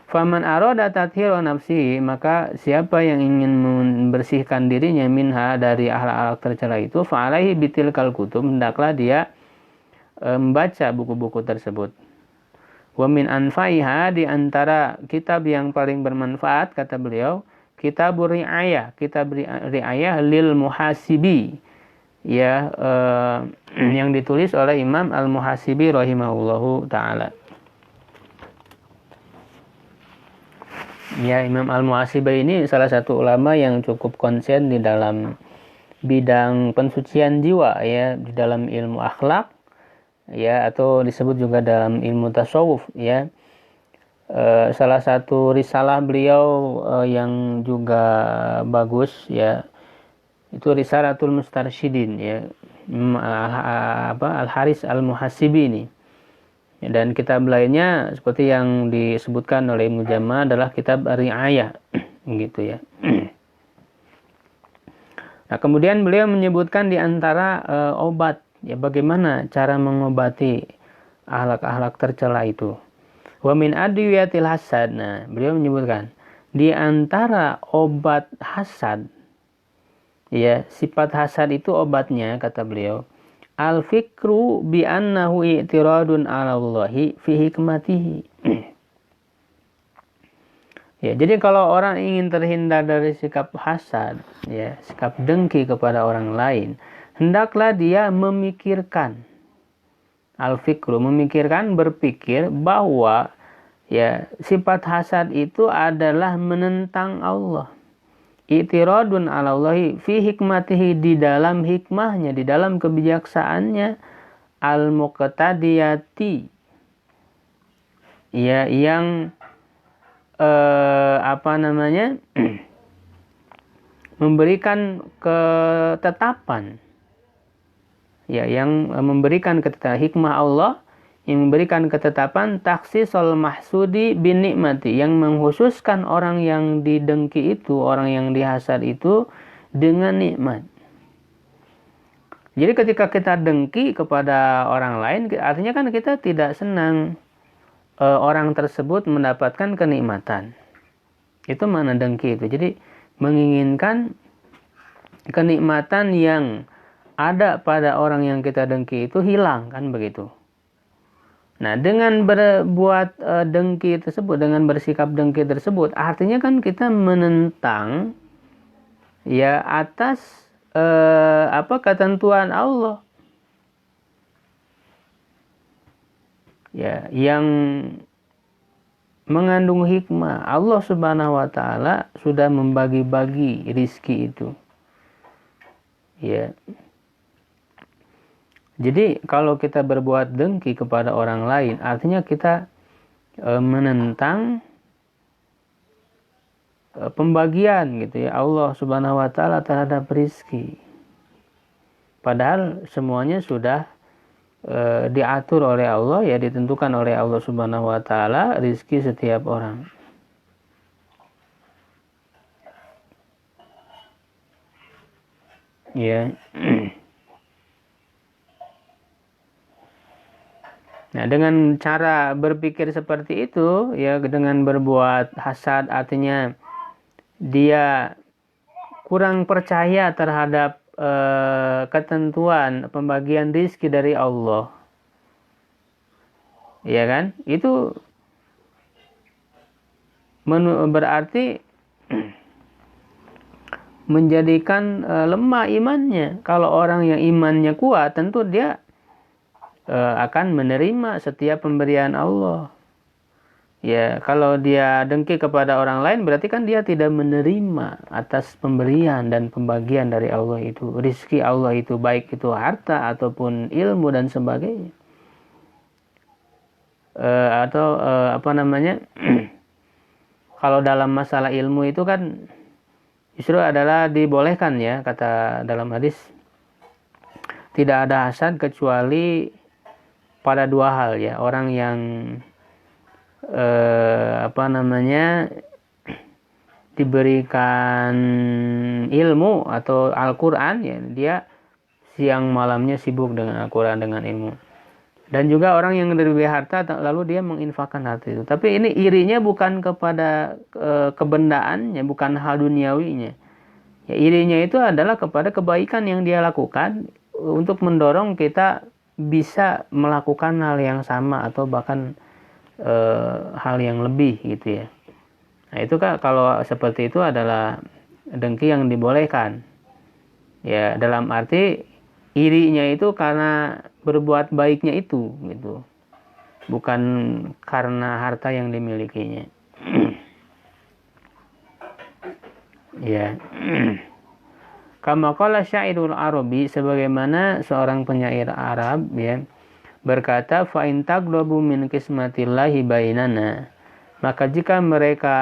[SPEAKER 1] Faman arada tathira nafsi, maka siapa yang ingin membersihkan dirinya minha dari akhlak-akhlak tercela itu, fa'alaihi bitilkal kutub, hendaklah dia membaca buku-buku tersebut. Wa min anfaiha, di antara kitab yang paling bermanfaat kata beliau, kitab riayah lil muhasibi ya, yang ditulis oleh Imam Al-Muhasibi rahimahullahu taala. Ya, Imam Al-Muhasibi ini salah satu ulama yang cukup konsen di dalam bidang pensucian jiwa ya, di dalam ilmu akhlak ya, atau disebut juga dalam ilmu tasawuf ya. Salah satu risalah beliau yang juga bagus ya, itu Risalatul Mustarsyidin ya, Al-Haris Al-Muhasibi ini. Dan kitab lainnya seperti yang disebutkan oleh Ibnu Jamah adalah kitab Ri'ayah gitu ya. Nah, kemudian beliau menyebutkan di antara obat ya, bagaimana cara mengobati akhlak-akhlak tercela itu. Wa min adwiyatil hasad. Nah, beliau menyebutkan di antara obat hasad ya, sifat hasad itu obatnya kata beliau, al-fikru bi annahu i'tiradun 'ala Allahi fi hikmatihi. Ya, jadi kalau orang ingin terhindar dari sikap hasad, ya, sikap dengki kepada orang lain, hendaklah dia memikirkan al-fikru, memikirkan, berpikir bahwa ya sifat hasad itu adalah menentang Allah. I'tiradun 'ala Allahi fi hikmatihi, di dalam hikmahnya, di dalam kebijaksaannya, al-muqtadiyati ya, yang memberikan ketetapan ya, yang memberikan ketetapan hikmah Allah yang memberikan ketetapan taksisul mahsudi bin nikmati, yang mengkhususkan orang yang didengki itu, orang yang dihasad itu dengan nikmat. Jadi ketika kita dengki kepada orang lain, artinya kan kita tidak senang orang tersebut mendapatkan kenikmatan. Itu mana dengki itu. Jadi menginginkan kenikmatan yang ada pada orang yang kita dengki itu hilang, kan begitu. Nah, dengan berbuat dengki tersebut, dengan bersikap dengki tersebut, artinya kan kita menentang ya atas ketentuan Allah ya, yang mengandung hikmah. Allah Subhanahu wa taala sudah membagi-bagi rizki itu ya. Jadi kalau kita berbuat dengki kepada orang lain, artinya kita menentang pembagian gitu ya Allah Subhanahu wa taala terhadap rizki. Padahal semuanya sudah diatur oleh Allah ya, ditentukan oleh Allah Subhanahu wa taala rizki setiap orang. Ya. Nah, dengan cara berpikir seperti itu ya, dengan berbuat hasad, artinya dia kurang percaya terhadap ketentuan pembagian rizki dari Allah, ya kan? Itu berarti menjadikan lemah imannya. Kalau orang yang imannya kuat, tentu dia akan menerima setiap pemberian Allah. Ya, kalau dia dengki kepada orang lain, berarti kan dia tidak menerima atas pemberian dan pembagian dari Allah itu. Rizki Allah itu, baik itu harta ataupun ilmu dan sebagainya. Kalau dalam masalah ilmu itu kan justru adalah dibolehkan ya, kata dalam hadis. Tidak ada hasad kecuali pada dua hal ya. Orang yang diberikan ilmu atau Al-Quran ya, dia siang malamnya sibuk dengan Al-Quran, dengan ilmu. Dan juga orang yang lebih harta lalu dia menginfakkan harta itu. Tapi ini irinya bukan kepada kebendaannya, bukan hal duniawinya. Ya, irinya itu adalah kepada kebaikan yang dia lakukan untuk mendorong kita bisa melakukan hal yang sama atau bahkan hal yang lebih gitu ya. Nah itu kan kalau seperti itu adalah dengki yang dibolehkan. Ya dalam arti irinya itu karena berbuat baiknya itu gitu. Bukan karena harta yang dimilikinya. Ya. Kama qala syairul Arabi, sebagaimana seorang penyair Arab ya berkata, fa in tagdabu min qismatillahi bainana, maka jika mereka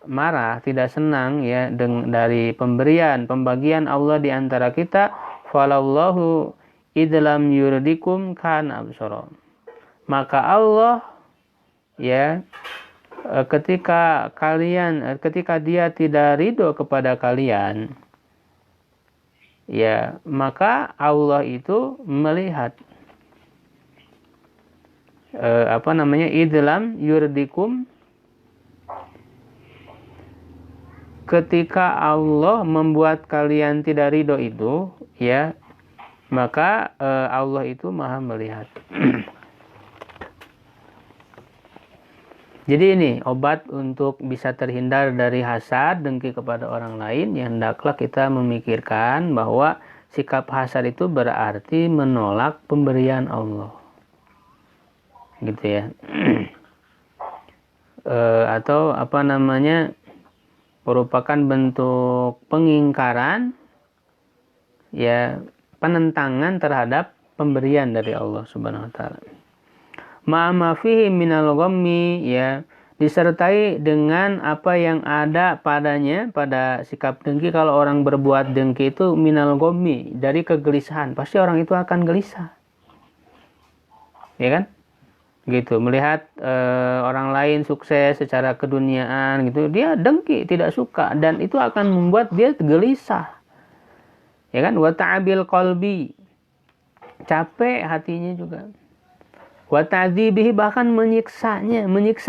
[SPEAKER 1] marah, tidak senang ya dari pembagian Allah di antara kita, falallahu idlam yurdikum kan absara, maka Allah ya ketika dia tidak ridho kepada kalian ya, maka Allah itu melihat idlam yurdikum, ketika Allah membuat kalian tidak ridho itu ya, maka Allah itu maha melihat. Jadi ini obat untuk bisa terhindar dari hasad, dengki kepada orang lain, yang hendaklah kita memikirkan bahwa sikap hasad itu berarti menolak pemberian Allah. Gitu ya. Atau merupakan bentuk pengingkaran ya, penentangan terhadap pemberian dari Allah Subhanahu wa taala. Ma fihi minal ghammi ya, disertai dengan apa yang ada padanya pada sikap dengki. Kalau orang berbuat dengki itu minal ghammi, dari kegelisahan, pasti orang itu akan gelisah. Ya kan? Gitu, melihat orang lain sukses secara keduniaan gitu, dia dengki, tidak suka, dan itu akan membuat dia gelisah. Ya kan? Wa ta'abil qalbi, capek hatinya juga. Wa ta'dzibihi, bahkan menyiksa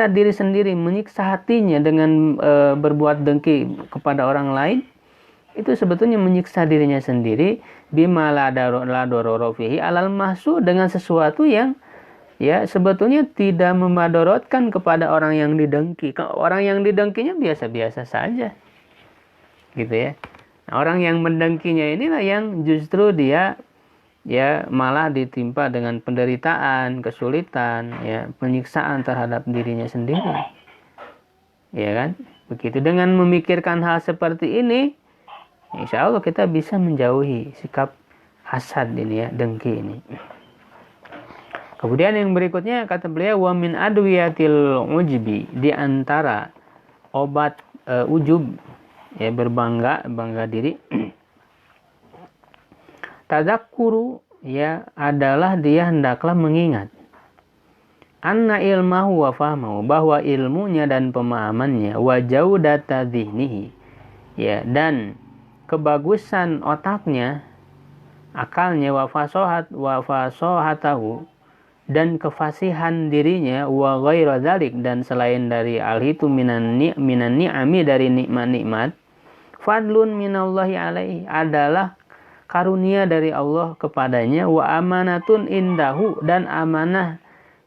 [SPEAKER 1] diri sendiri, menyiksa hatinya dengan berbuat dengki kepada orang lain. Itu sebetulnya menyiksa dirinya sendiri, bima la darara fihi alal mahsud, dengan sesuatu yang ya sebetulnya tidak memadorotkan kepada orang yang didengki. Orang yang didengkinya biasa-biasa saja, gitu ya. Nah, orang yang mendengkinya inilah yang justru dia ya malah ditimpa dengan penderitaan, kesulitan, ya penyiksaan terhadap dirinya sendiri. Ya kan? Begitu, dengan memikirkan hal seperti ini, insya Allah kita bisa menjauhi sikap hasad ini ya, dengki ini. Kemudian yang berikutnya kata beliau, wa min adwiyatil ujbi, di antara obat ujub ya, bangga diri, tadakkuru ya, adalah dia hendaklah mengingat anna ilmahu wa fahmahu, bahwa ilmunya dan pemahamannya, wa jaudata dhihnihi ya, dan kebagusan otaknya, akalnya, wa fasohatahu, dan kefasihan dirinya, wa ghairu dzalik, dan selain dari al itu minan ni'ami, dari nikmat-nikmat, fadlun minallahi alaihi, adalah karunia dari Allah kepadanya, wa amanatun indahu, dan amanah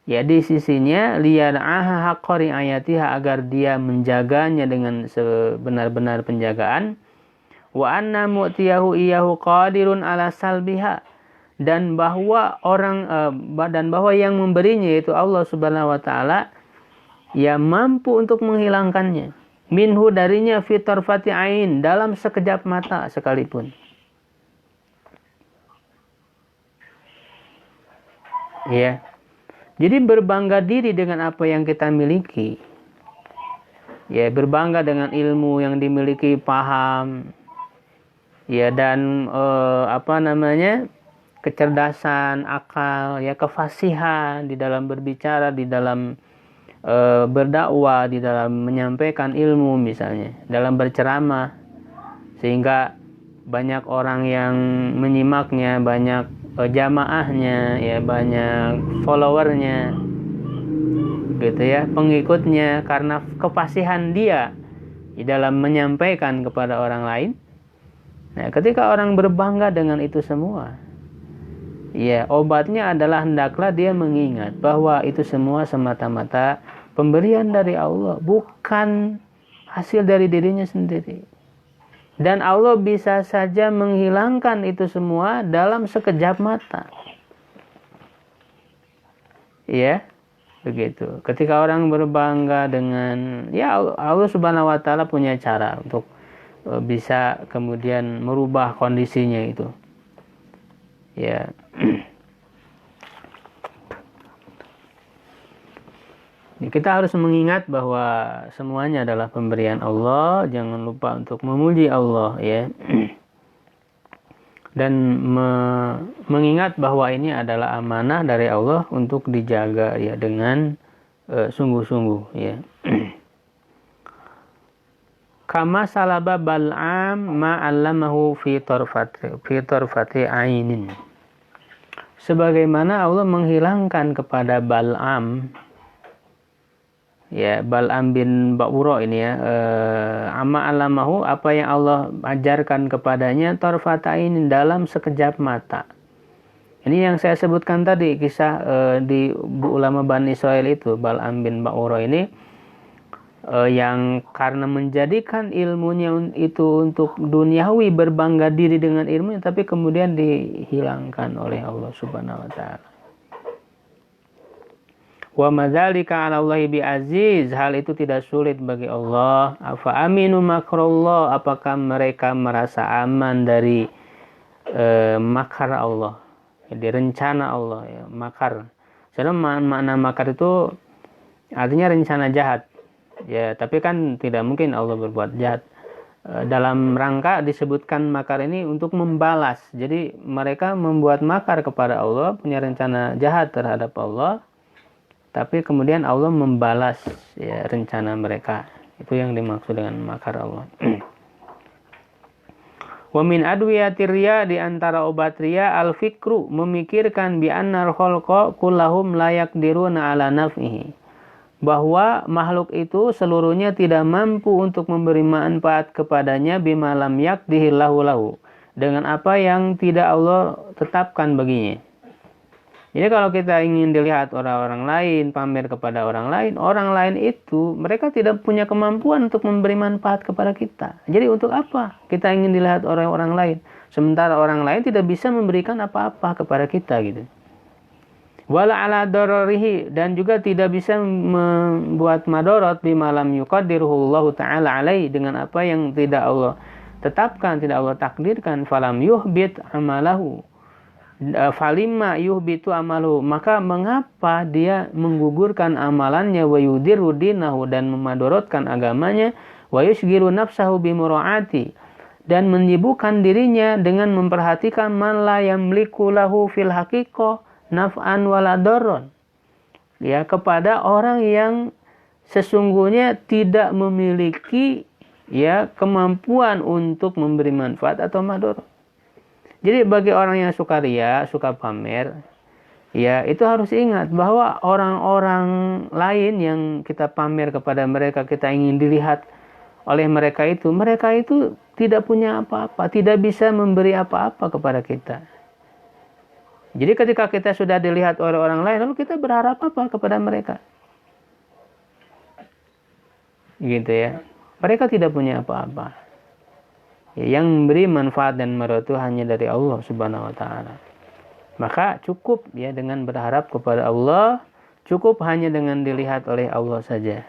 [SPEAKER 1] ya di sisinya, liyar'aha haqqa ri'ayatiha, agar dia menjaganya dengan sebenar-benar penjagaan, wa anna mu'tiyahu iyahu qadirun ala salbiha, dan bahwa yang memberinya yaitu Allah Subhanahu wa taala ya mampu untuk menghilangkannya, minhu darinya fi tarfati ain, dalam sekejap mata sekalipun. Ya. Jadi berbangga diri dengan apa yang kita miliki. Ya, berbangga dengan ilmu yang dimiliki, paham. Ya, dan kecerdasan, akal, ya, kefasihan di dalam berbicara, di dalam berdakwah, di dalam menyampaikan ilmu misalnya, dalam berceramah, sehingga banyak orang yang menyimaknya, banyak jamaahnya, ya, banyak followernya, gitu ya, pengikutnya, karena kefasihan dia di dalam menyampaikan kepada orang lain. Nah, ketika orang berbangga dengan itu semua, ya, obatnya adalah hendaklah dia mengingat bahwa itu semua semata-mata pemberian dari Allah, bukan hasil dari dirinya sendiri. Dan Allah bisa saja menghilangkan itu semua dalam sekejap mata. Ya, begitu. Ketika orang berbangga dengan, ya, Allah Subhanahu wa taala punya cara untuk bisa kemudian merubah kondisinya itu. Ya. Kita harus mengingat bahwa semuanya adalah pemberian Allah. Jangan lupa untuk memuji Allah, ya. Dan mengingat bahwa ini adalah amanah dari Allah untuk dijaga, ya, dengan sungguh-sungguh, ya. Kama salaba Bal'am ma'allamahu fi tarfati ainin. Sebagaimana Allah menghilangkan kepada Bal'am, ya, Bal'am bin Ba'ura ini, ya, amma alamahu, apa yang Allah ajarkan kepadanya, tarfatain, dalam sekejap mata. Ini yang saya sebutkan tadi, kisah di ulama Bani Israil itu, Bal'am bin Ba'ura ini, yang karena menjadikan ilmunya itu untuk duniawi, berbangga diri dengan ilmunya, tapi kemudian dihilangkan oleh Allah Subhanahu wa taala. Wa madzalika 'ala Allahi bi aziz, hal itu tidak sulit bagi Allah. Afa aminu makrullah, apakah mereka merasa aman dari makar Allah, dari rencana Allah, ya, makar. Sebenarnya makna makar itu artinya rencana jahat, ya, tapi kan tidak mungkin Allah berbuat jahat. Dalam rangka disebutkan makar ini untuk membalas. Jadi mereka membuat makar kepada Allah, punya rencana jahat terhadap Allah, tapi kemudian Allah membalas, ya, rencana mereka. Itu yang dimaksud dengan makar Allah. Wa min adwiyatir riya, di antara obat riya, al-fikru, memikirkan bi annar khalqa kullahum la yaqdiruna ala naf'ihi, bahwa makhluk itu seluruhnya tidak mampu untuk memberi manfaat kepadanya bima lam yaqdihillahu lahu, dengan apa yang tidak Allah tetapkan baginya. Jadi kalau kita ingin dilihat orang-orang lain, pamer kepada orang lain itu mereka tidak punya kemampuan untuk memberi manfaat kepada kita. Jadi untuk apa kita ingin dilihat orang-orang lain, sementara orang lain tidak bisa memberikan apa-apa kepada kita, gitu. Wala ala dararihi, dan juga tidak bisa membuat madarat bima lam yuqaddiruhu Allah taala alaihi, dengan apa yang tidak Allah tetapkan, tidak Allah takdirkan. Falam yuhbit amalahu, falima yuhbitu amalu, maka mengapa dia menggugurkan amalannya, wa yudirru dinahu, dan memadorotkan agamanya, wa yusgiru nafsahu bimuraati, dan menyibukkan dirinya dengan memperhatikan man la yamliku lahu fil haqiqah naf'an wala darron, ya, kepada orang yang sesungguhnya tidak memiliki, ya, kemampuan untuk memberi manfaat atau madorot. Jadi bagi orang yang suka riya, suka pamer, ya, itu harus ingat bahwa orang-orang lain yang kita pamer kepada mereka, kita ingin dilihat oleh mereka itu tidak punya apa-apa, tidak bisa memberi apa-apa kepada kita. Jadi ketika kita sudah dilihat oleh orang lain, lalu kita berharap apa kepada mereka? Gitu, ya. Mereka tidak punya apa-apa. Yang memberi manfaat dan meridai hanya dari Allah Subhanahu wa taala. Maka cukup ya dengan berharap kepada Allah, cukup hanya dengan dilihat oleh Allah saja.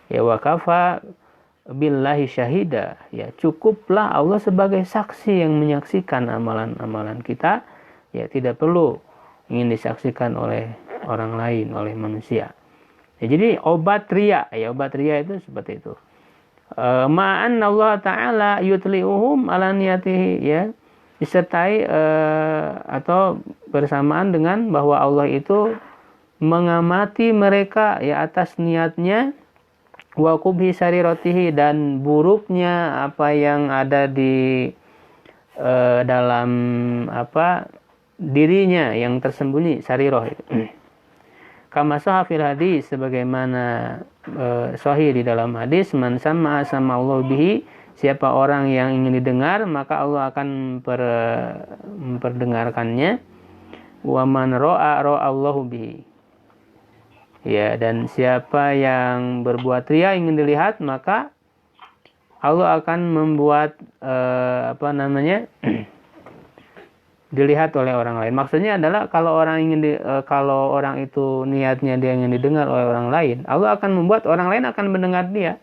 [SPEAKER 1] Ya wa kafa billahi syahida, ya cukuplah Allah sebagai saksi yang menyaksikan amalan-amalan kita, ya tidak perlu ingin disaksikan oleh orang lain, oleh manusia. Ya, jadi obat riya itu seperti itu. Ma'an Allah Ta'ala yutli'uhum ala niyatihi, ya disertai atau bersamaan dengan bahwa Allah itu mengamati mereka ya atas niatnya, wa qubhi sariratihi, dan buruknya apa yang ada di dalam dirinya yang tersembunyi, sariroh itu. Kama sahih fil hadis, sebagaimana sahih di dalam hadis, man sama Allah bihi, siapa orang yang ingin didengar maka Allah akan memperdengarkannya. Wa man ra'a Allahu bihi, ya, dan siapa yang berbuat riya ingin dilihat maka Allah akan membuat dilihat oleh orang lain. Maksudnya adalah kalau orang itu niatnya dia ingin didengar oleh orang lain, Allah akan membuat orang lain akan mendengar dia.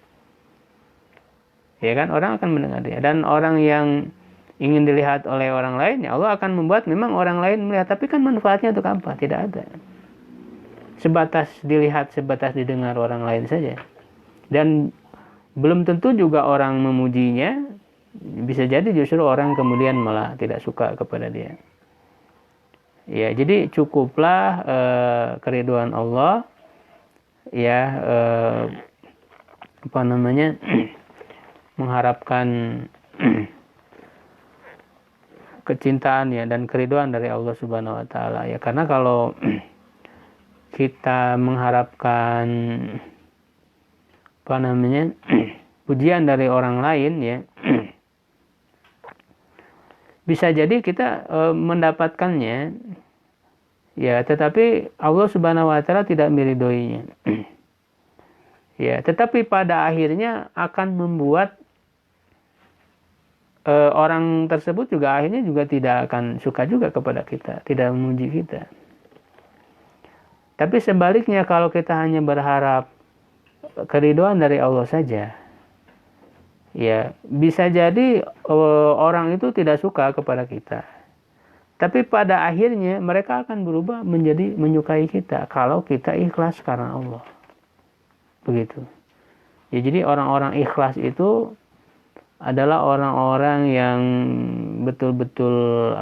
[SPEAKER 1] Ya kan, orang akan mendengar dia. Dan orang yang ingin dilihat oleh orang lain, ya Allah akan membuat memang orang lain melihat, tapi kan manfaatnya untuk apa? Tidak ada. Sebatas dilihat, sebatas didengar orang lain saja. Dan belum tentu juga orang memujinya, bisa jadi justru orang kemudian malah tidak suka kepada dia. Ya, jadi cukuplah keridhaan Allah, ya mengharapkan kecintaan ya dan keridhaan dari Allah Subhanahu wa taala, ya, karena kalau kita mengharapkan pujian dari orang lain, ya bisa jadi kita mendapatkannya, ya, tetapi Allah Subhanahu wa taala tidak meridhoinya. Ya, tetapi pada akhirnya akan membuat orang tersebut juga akhirnya juga tidak akan suka juga kepada kita, tidak memuji kita. Tapi sebaliknya, kalau kita hanya berharap keridhaan dari Allah saja, ya bisa jadi orang itu tidak suka kepada kita. Tapi pada akhirnya mereka akan berubah menjadi menyukai kita kalau kita ikhlas karena Allah. Begitu. Ya, jadi orang-orang ikhlas itu adalah orang-orang yang betul-betul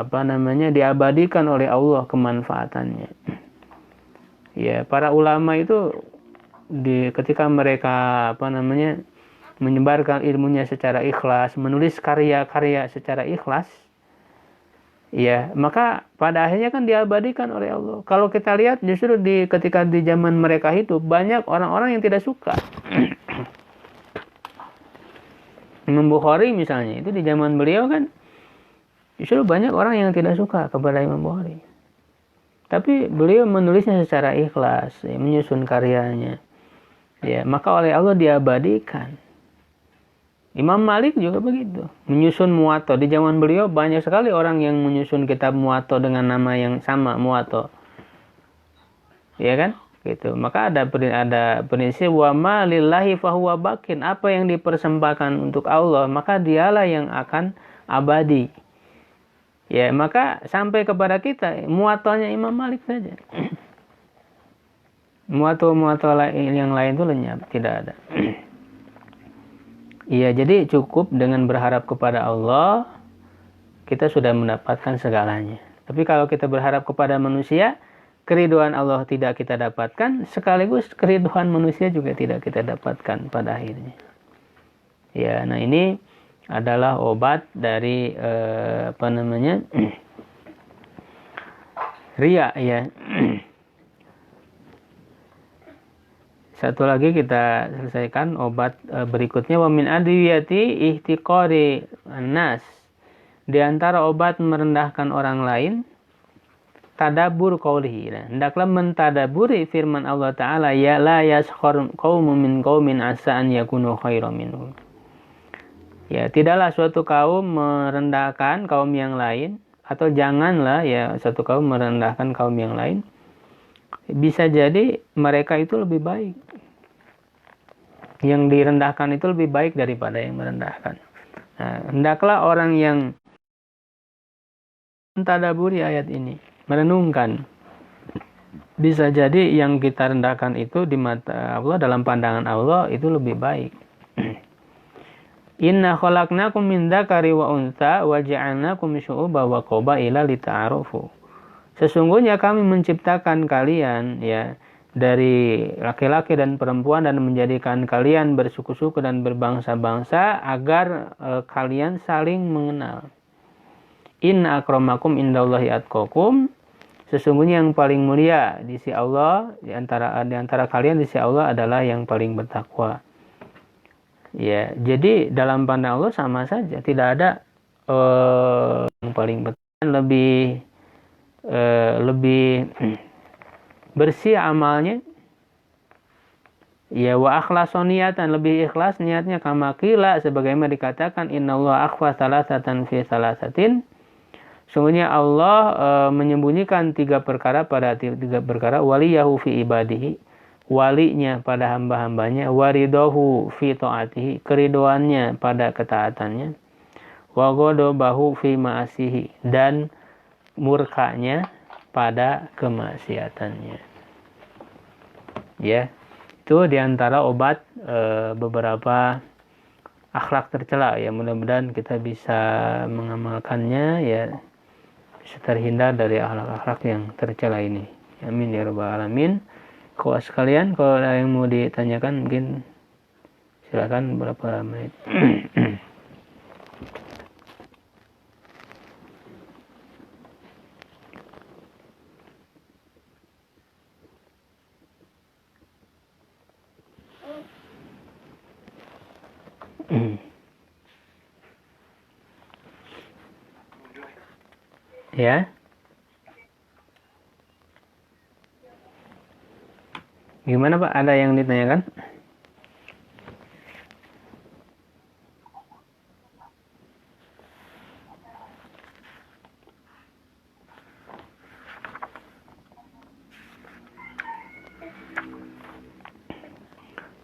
[SPEAKER 1] diabadikan oleh Allah kemanfaatannya. Ya, para ulama itu ketika mereka menyebarkan ilmunya secara ikhlas, menulis karya-karya secara ikhlas, ya, maka pada akhirnya kan diabadikan oleh Allah. Kalau kita lihat justru ketika di zaman mereka itu banyak orang-orang yang tidak suka. Imam Bukhari misalnya, itu di zaman beliau kan justru banyak orang yang tidak suka kepada Imam Bukhari. Tapi beliau menulisnya secara ikhlas, ya, menyusun karyanya. Ya, maka oleh Allah diabadikan. Imam Malik juga begitu, menyusun Muwatta. Di zaman beliau banyak sekali orang yang menyusun kitab Muwatta dengan nama yang sama, Muwatta. Ya kan? Gitu. Maka ada prinsip wa ma lillahi fahuwa bakin. Apa yang dipersembahkan untuk Allah, maka dialah yang akan abadi. Ya, maka sampai kepada kita Muwattanya Imam Malik saja. Muwatta yang lain itu lenyap, tidak ada. Iya, jadi cukup dengan berharap kepada Allah, kita sudah mendapatkan segalanya. Tapi kalau kita berharap kepada manusia, keridhaan Allah tidak kita dapatkan, sekaligus keridhaan manusia juga tidak kita dapatkan pada akhirnya. Ya, nah ini adalah obat dari riya, ya. Satu lagi kita selesaikan obat berikutnya, wa min adwiyati ihtiqari an-nas. Di antara obat merendahkan orang lain, tadabbur qaulihi. Hendaklah mentadaburi firman Allah Ta'ala, ya la yaskhar qaumun min qaumin asa an yakunu khairan minhum. Ya, tidaklah suatu kaum merendahkan kaum yang lain, atau janganlah ya suatu kaum merendahkan kaum yang lain. Bisa jadi mereka itu lebih baik. Yang direndahkan itu lebih baik daripada yang merendahkan. Nah, hendaklah orang yang mentadaburi ayat ini, merenungkan. Bisa jadi yang kita rendahkan itu di mata Allah, dalam pandangan Allah itu lebih baik. Inna khalaqnakum min dzakari wa untha wa ja'alnakum syu'uban wa qabaila lita'arufu. Sesungguhnya kami menciptakan kalian ya dari laki-laki dan perempuan dan menjadikan kalian bersuku-suku dan berbangsa-bangsa agar kalian saling mengenal. Inna akramakum indallahi atqakum. Sesungguhnya yang paling mulia di sisi Allah di antara kalian di sisi Allah adalah yang paling bertakwa. Ya, jadi dalam pandang Allah sama saja, tidak ada yang paling lebih bersih amalnya. Ya, wa akhlasu niyatan, lebih ikhlas niatnya, kama qila sebagaimana dikatakan innallaha akhfa salasatan fi salasatin. Sungguhnya Allah menyembunyikan tiga perkara pada tiga perkara, waliyahu fi ibadihi, walinya pada hamba-hambanya, waridahu fi ta'atihi, keridoannya pada ketaatannya, wa ghadabahu fi ma'asihi, dan murkanya pada kemaksiatannya. Ya, itu diantara obat beberapa akhlak tercela ya. Mudah-mudahan kita bisa mengamalkannya ya, bisa terhindar dari akhlak-akhlak yang tercela ini. Amin ya rabbal alamin. Kawan sekalian, kalau ada yang mau ditanyakan mungkin silakan, berapa menit. Ya. Gimana Pak? Ada yang ditanyakan?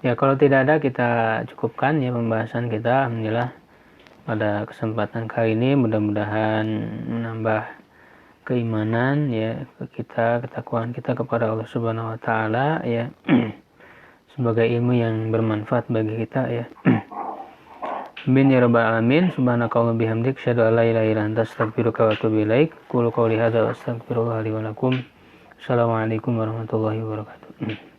[SPEAKER 1] Ya, kalau tidak ada kita cukupkan ya pembahasan kita. Alhamdulillah pada kesempatan kali ini mudah-mudahan menambah keimanan ya kita, ketakwaan kita kepada Allah Subhanahu wa taala ya. Sebagai ilmu yang bermanfaat bagi kita ya. Amin ya rabbal alamin. Subhanakallahumma bihamdik asyhadu an la ilaha illa anta astaghfiruka wa atubu ilaik. Qul qouli hadza wa astaghfirullah li wa lakum. Assalamualaikum warahmatullahi wabarakatuh.